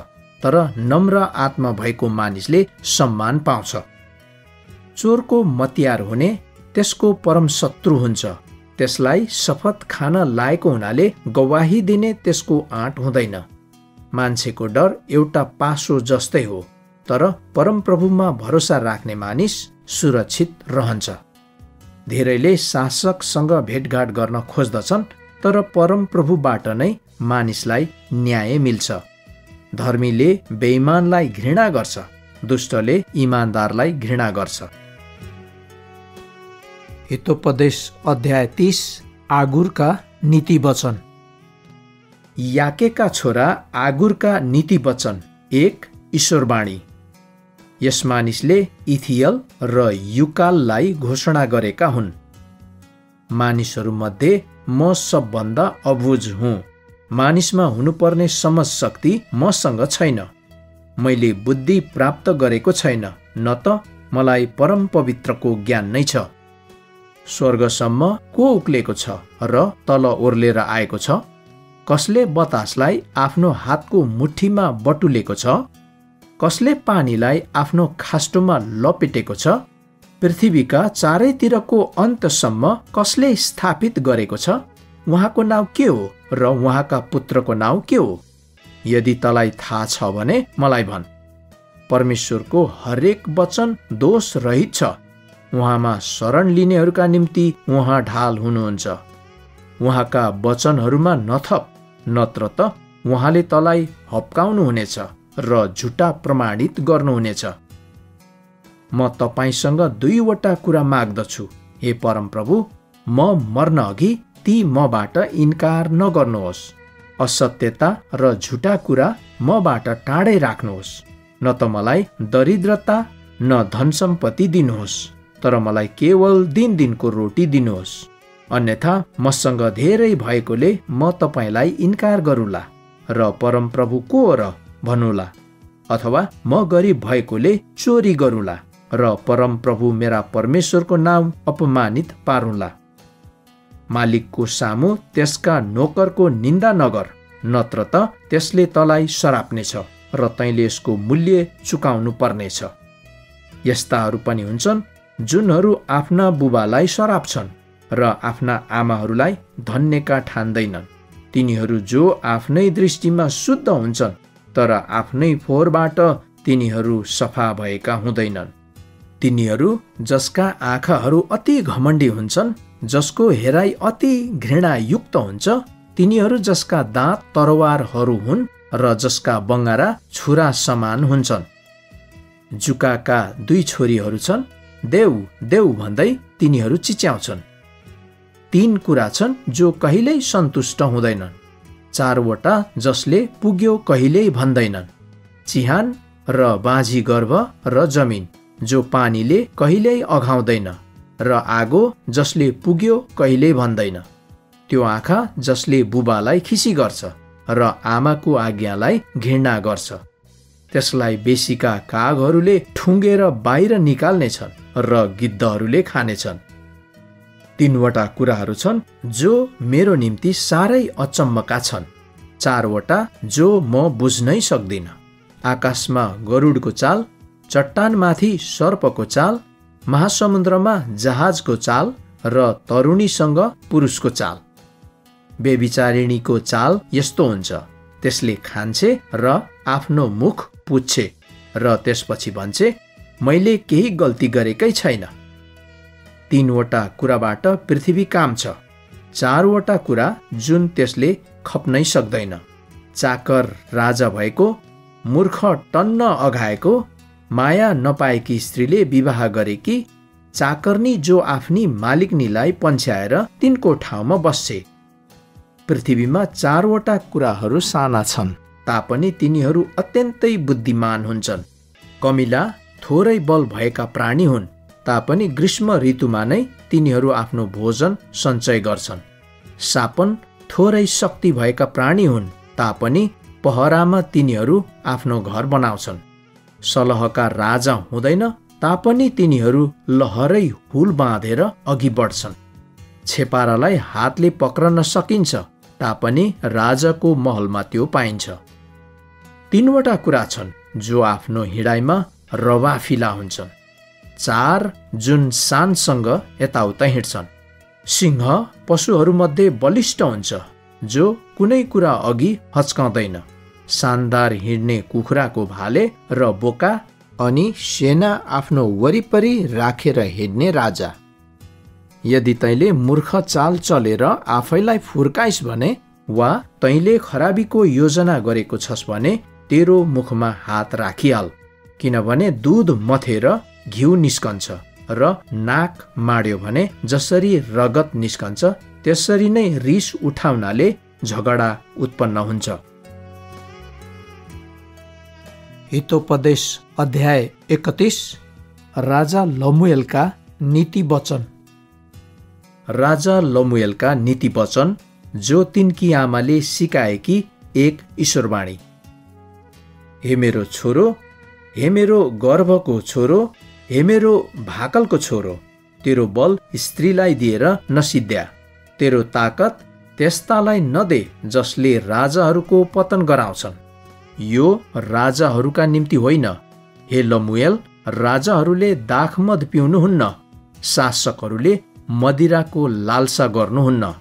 तर नम्र आत्मा भएको मानिसले सम्मान पाउँछ। चोरको मतियार हुने त्यसको परम शत्रु हुन्छ। त्यसलाई शपथ खान लागेको हुनाले गवाही दिने त्यसको आँट हुँदैन। मान्छेको डर एउटा पासो जस्तै हो, तर परमप्रभुमा भरोसा राख्ने मानिस सुरक्षित रहन्छ। धेरैले शासकसँग भेटघाट गर्न खोज्दछन्, तर परमप्रभुबाट नै मानिसलाई न्याय मिल्छ। धर्मीले बेइमानलाई घृणा गर्छ, दुष्टले इमानदारलाई घृणा गर्छ। हितोपदेश अध्याय 30 आगुरका नीति वचन। याकेका छोरा आगुरका नीति वचन 1 ईश्वरवाणी। यस मानिसले इथियल र युकाललाई घोषणा गरेका हुन्। मानिसहरूमध्ये म सबभन्दा अबुझ हुँ। मानिसमा हुनुपर्ने समझ शक्ति मसँग छैन। मैले बुद्धि प्राप्त गरेको छैन, न त मलाई परम पवित्रको ज्ञान नै छ। स्वर्गसम्म को उक्लेको छ र तल ओर्लेर आएको छ? कसले बतासलाई आफ्नो हातको मुठीमा बटुलेको छ? कसले पानीलाई आफ्नो खास्टोमा लपेटेको छ? पृथ्वीका चारैतिरको अन्तसम्म कसले स्थापित गरेको छ? उहाँको नाउँ के हो र उहाँका पुत्रको नाउँ के हो? यदि तँलाई थाहा छ भने मलाई भन्। परमेश्वरको हरेक वचन दोष रहित छ। उहाँमा शरण लिनेहरूका निम्ति उहाँ ढाल हुनुहुन्छ। उहाँका वचनहरूमा नथप, नत्र त उहाँले तँलाई हप्काउनुहुनेछ र झुटा प्रमाणित गर्नुहुनेछ। म तपाईसँग 2 वटा कुरा माग्दछु, हे परमप्रभु, म मर्न अघि ती मबाट इन्कार नगर्नुहोस्। असत्यता र झुटा कुरा मबाट टाढै राख्नुहोस्। न त मलाई दरिद्रता न धन सम्पत्ति दिनुहोस्, तर मलाई केवल दिनको रोटी दिनुहोस्। अन्यथा मसँग धेरै भएकोले म तपाईँलाई इन्कार गरूला र परमप्रभु को हो र भनुला, अथवा म गरिब भएकोले चोरी गरूला र परमप्रभु मेरा परमेश्वरको नाम अपमानित पारुला। मालिकको सामु त्यसका नोकरको निन्दा नगर, नत्र त त्यसले तँलाई सराप्नेछ र तैँले यसको मूल्य चुकाउनु पर्नेछ। यस्ताहरू पनि हुन्छन् जुनहरू आफ्ना बुबालाई सराप्छन् र आफ्ना आमाहरूलाई धन्यका ठान्दैनन्। तिनीहरू जो आफ्नै दृष्टिमा शुद्ध हुन्छन्, तर आफ्नै फोहोरबाट तिनीहरू सफा भएका हुँदैनन्। तिनीहरू जसका आँखाहरू अति घमण्डी हुन्छन्, जसको हेराइ अति घृणायुक्त हुन्छ, तिनीहरू जसका दाँत तरवारहरू हुन् र जसका बङ्गारा छुरा समान हुन्छन्। जुकाका 2 छोरीहरू छन्, देऊ देऊ भन्दै तिनीहरू चिच्याउँछन्। 3 कुरा छन् जो कहिल्यै सन्तुष्ट हुँदैनन्, 4 वटा जसले पुग्यो कहिल्यै भन्दैनन्, चिहान र बाँझी गर्भ र जमिन जो पानीले कहिल्यै अघाउँदैन, र आगो जसले पुग्यो कहिल्यै भन्दैन। त्यो आँखा जसले बुबालाई खिसी गर्छ र आमाको आज्ञालाई घृणा गर्छ। त्यसलाई बेसीका कागहरूले ठुङ्गेर बाहिर निकाल्नेछन् र गिद्धहरूले खानेछन्। 3 वटा कुराहरू छन् जो मेरो निम्ति साह्रै अचम्मका छन्, 4 वटा जो म बुझ्नै सक्दिन। आकाशमा गरुडको चाल, चट्टानमाथि सर्पको चाल, महासमुद्रमा जहाजको चाल र तरुणीसँग पुरुषको चाल। बेविचारिणीको चाल यस्तो हुन्छ, त्यसले खान्छे र आफ्नो मुख पुच्छे र त्यसपछि भन्छे, मैले केही गल्ती गरेकै छैन। 3 वटा कुराबाट पृथ्वी काम छ, 4 वटा कुरा जुन त्यसले खप्नै सक्दैन। चाकर राजा भएको, मूर्ख टन्न अघाएको, माया नपाएकी स्त्रीले विवाह गरेकी चाकर्नी जो आफ्नी मालिकनीलाई पन्छ्याएर तिनको ठाउँमा बस्छे। पृथ्वीमा 4 वटा कुराहरू साना छन्, तापनि तिनीहरू अत्यन्तै बुद्धिमान हुन्छन्। कमिला थोरै बल भएका प्राणी हुन्, तापनि ग्रीष्म ऋतुमा नै तिनीहरू आफ्नो भोजन सञ्चय गर्छन्। सापन थोरै शक्ति भएका प्राणी हुन्, तापनि पहरामा तिनीहरू आफ्नो घर बनाउँछन्। सलहका राजा हुँदैन, तापनि तिनीहरू लहरै हुल बाँधेर अघि बढ्छन्। छेपारालाई हातले पक्रन सकिन्छ, तापनि राजाको महलमा त्यो पाइन्छ। 3 वटा कुरा छन् जो आफ्नो हिँडाइमा रवाफिला हुन्छन्, 4 जुन शानसँग यताउता हिँड्छन्। सिंह पशुहरूमध्ये बलिष्ठ हुन्छ, जो कुनै कुरा अघि हच्काउँदैन। शानदार हिँड्ने कुखुराको भाले र बोका, अनि सेना आफ्नो वरिपरि राखेर हिँड्ने राजा। यदि तैँले मूर्ख चाल चलेर आफैलाई फुर्काइस् भने, वा तैँले खराबीको योजना गरेको छस् भने तेरो मुखमा हात राखिहाल, किनभने दूध मथेर घिउ निस्कन्छ र नाक माड्यो भने जसरी रगत निस्कन्छ त्यसरी नै रिस उठाउनाले झगडा उत्पन्न हुन्छ। हितोपदेश अध्याय 31। राजा लमुएलका नीति वचन। राजा लमुएलका नीति वचन जो तिनकी आमाले सिकाएकी एक ईश्वरवाणी। हे मेरो छोरो, हे मेरो गर्भको छोरो, हे मेरो भाकलको छोरो, तेरो बल स्त्रीलाई दिएर नसिद्ध्या, तेरो ताकत त्यस्तालाई नदे जसले राजाहरूको पतन गराउँछन्। यो राजाहरूका निम्ति होइन। हे लमुएल, राजाहरूले दाखमद पिउनुहुन्न, शासकहरूले मदिराको लालसा गर्नुहुन्न,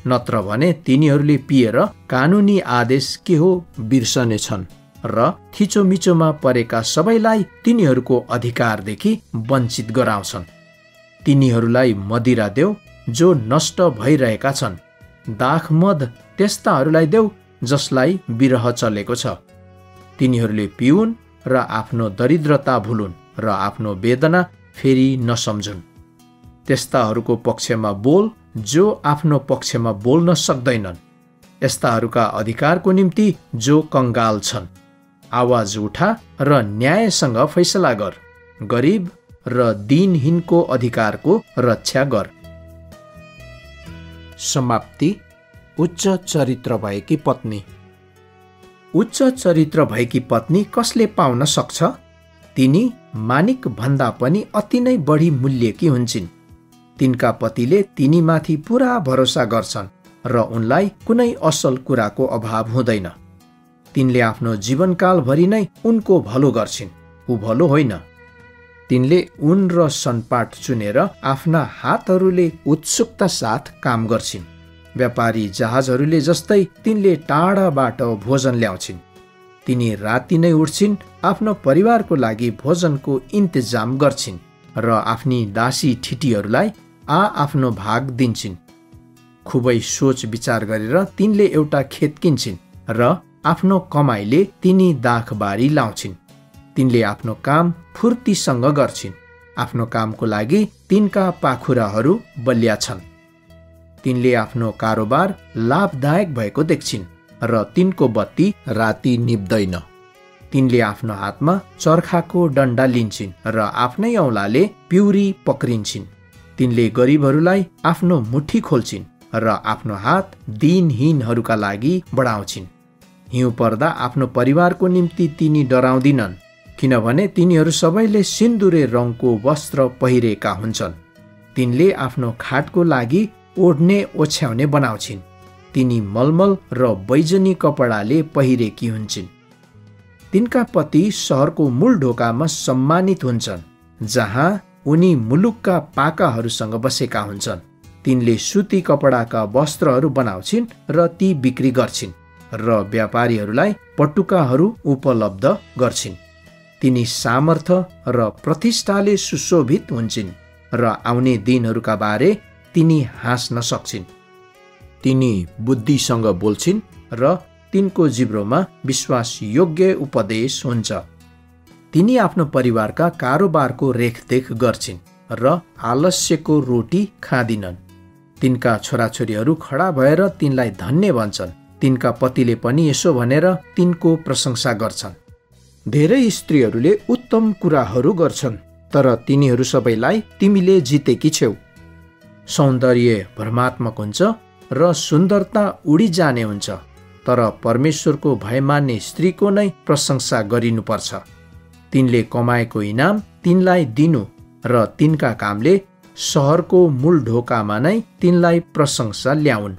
नत्र भने तिनीहरूले पिएर कानुनी आदेश के हो बिर्सनेछन् र थिचोमिचोमा परेका सबैलाई तिनीहरूको अधिकारदेखि वञ्चित गराउँछन्। तिनीहरूलाई मदिरा देऊ जो नष्ट भइरहेका छन्, दाखमद त्यस्ताहरूलाई देऊ जसलाई विरह चलेको छ। तिनीहरूले पिउन् र आफ्नो दरिद्रता भुलुन् र आफ्नो वेदना फेरि नसम्झुन्। त्यस्ताहरूको पक्षमा बोल जो आफ्नो पक्षमा बोल्न सक्दैनन्, यस्ताहरूका अधिकारको निम्ति जो कंगाल छन्। आवाज उठा र न्यायसँग फैसला गर, गरिब र दिनहीनको अधिकारको रक्षा गर। समाप्ति। उच्च चरित्र भएकी पत्नी। उच्च चरित्र भएकी पत्नी कसले पाउन सक्छ? तिनी मानिक भन्दा पनि अति नै बढी मूल्यकी हुन्छन्। तिनका पतिले तिनीमाथि पूरा भरोसा गर्छन् र उनलाई कुनै असल कुराको अभाव हुँदैन। तिनले आफ्नो जीवनकालभरि नै उनको भलो गर्छिन्, ऊ भलो होइन। तिनले ऊन र सनपाट चुनेर आफ्ना हातहरूले उत्सुकता साथ काम गर्छिन्। व्यापारी जहाजहरूले जस्तै तिनले टाढाबाट भोजन ल्याउँछिन्। तिनी राति नै उठ्छिन्, आफ्नो परिवारको लागि भोजनको इन्तजाम गर्छिन् र आफ्नी दासी ठिटीहरूलाई आफ्नो भाग दिन्छिन्। खुबै सोच विचार गरेर तिनले एउटा खेत किन्छिन् र आफ्नो कमाइले तिनी दाखबारी लाउँछिन्। तिनले आफ्नो काम फुर्तीसँग गर्छिन्। आफ्नो कामको लागि तिनका पाखुराहरू बलिया छन्। तिनले आफ्नो कारोबार लाभदायक भएको देख्छिन् र तिनको बत्ती राति निप्दैन। तिनले आफ्नो हातमा चर्खाको डन्डा लिन्छिन् र आफ्नै औँलाले पिउरी पक्रिन्छिन्। तिनले गरिबहरूलाई आफ्नो मुट्ठी खोल्छिन् र आफ्नो हात दिनहीनहरूका लागि बढाउँछिन्। हिउँ पर्दा आफ्नो परिवारको निम्ति तिनी डराउँदिनन्, किनभने तिनीहरू सबैले सिन्दुरे रङको वस्त्र पहिरेका हुन्छन्। तिनले आफ्नो खाटको लागि ओढ्ने ओछ्याउने बनाउँछिन्। तिनी मलमल र बैजनी कपडाले पहिरेकी हुन्छन्। तिनका पति सहरको मूल ढोकामा सम्मानित हुन्छन्, जहाँ उनी मुलुकका पाकाहरूसँग बसेका हुन्छन्। तिनले सुती कपडाका वस्त्रहरू बनाउँछिन् र ती बिक्री गर्छिन् र व्यापारीहरूलाई पटुकाहरू उपलब्ध गर्छिन्। तिनी सामर्थ र प्रतिष्ठाले सुशोभित हुन्छन् र आउने दिनहरूका बारे तिनी हाँस्न सक्छिन्। तिनी बुद्धिसँग बोल्छिन् र तिनको जिब्रोमा विश्वास योग्य उपदेश हुन्छ। तिनी आफ्नो परिवारका कारोबारको रेखदेख गर्छिन् र आलस्यको रोटी खाँदिनन्। तिनका छोराछोरीहरू खडा भएर तिनलाई धन्य भन्छन्। तिनका पतिले पनि यसो भनेर तिनको प्रशंसा गर्छन्। धेरै स्त्रीहरूले उत्तम कुराहरू गर्छन्, तर तिनीहरू सबैलाई तिमीले जितेकी छेउ। सौन्दर्य भ्रमात्मक हुन्छ र सुन्दरता उडी जाने हुन्छ, तर परमेश्वरको भय मान्ने स्त्रीको नै प्रशंसा गरिनुपर्छ। तिनले कमाएको इनाम तिनलाई दिनु र तिनका कामले सहरको मूल ढोकामा नै तिनलाई प्रशंसा ल्याउन्।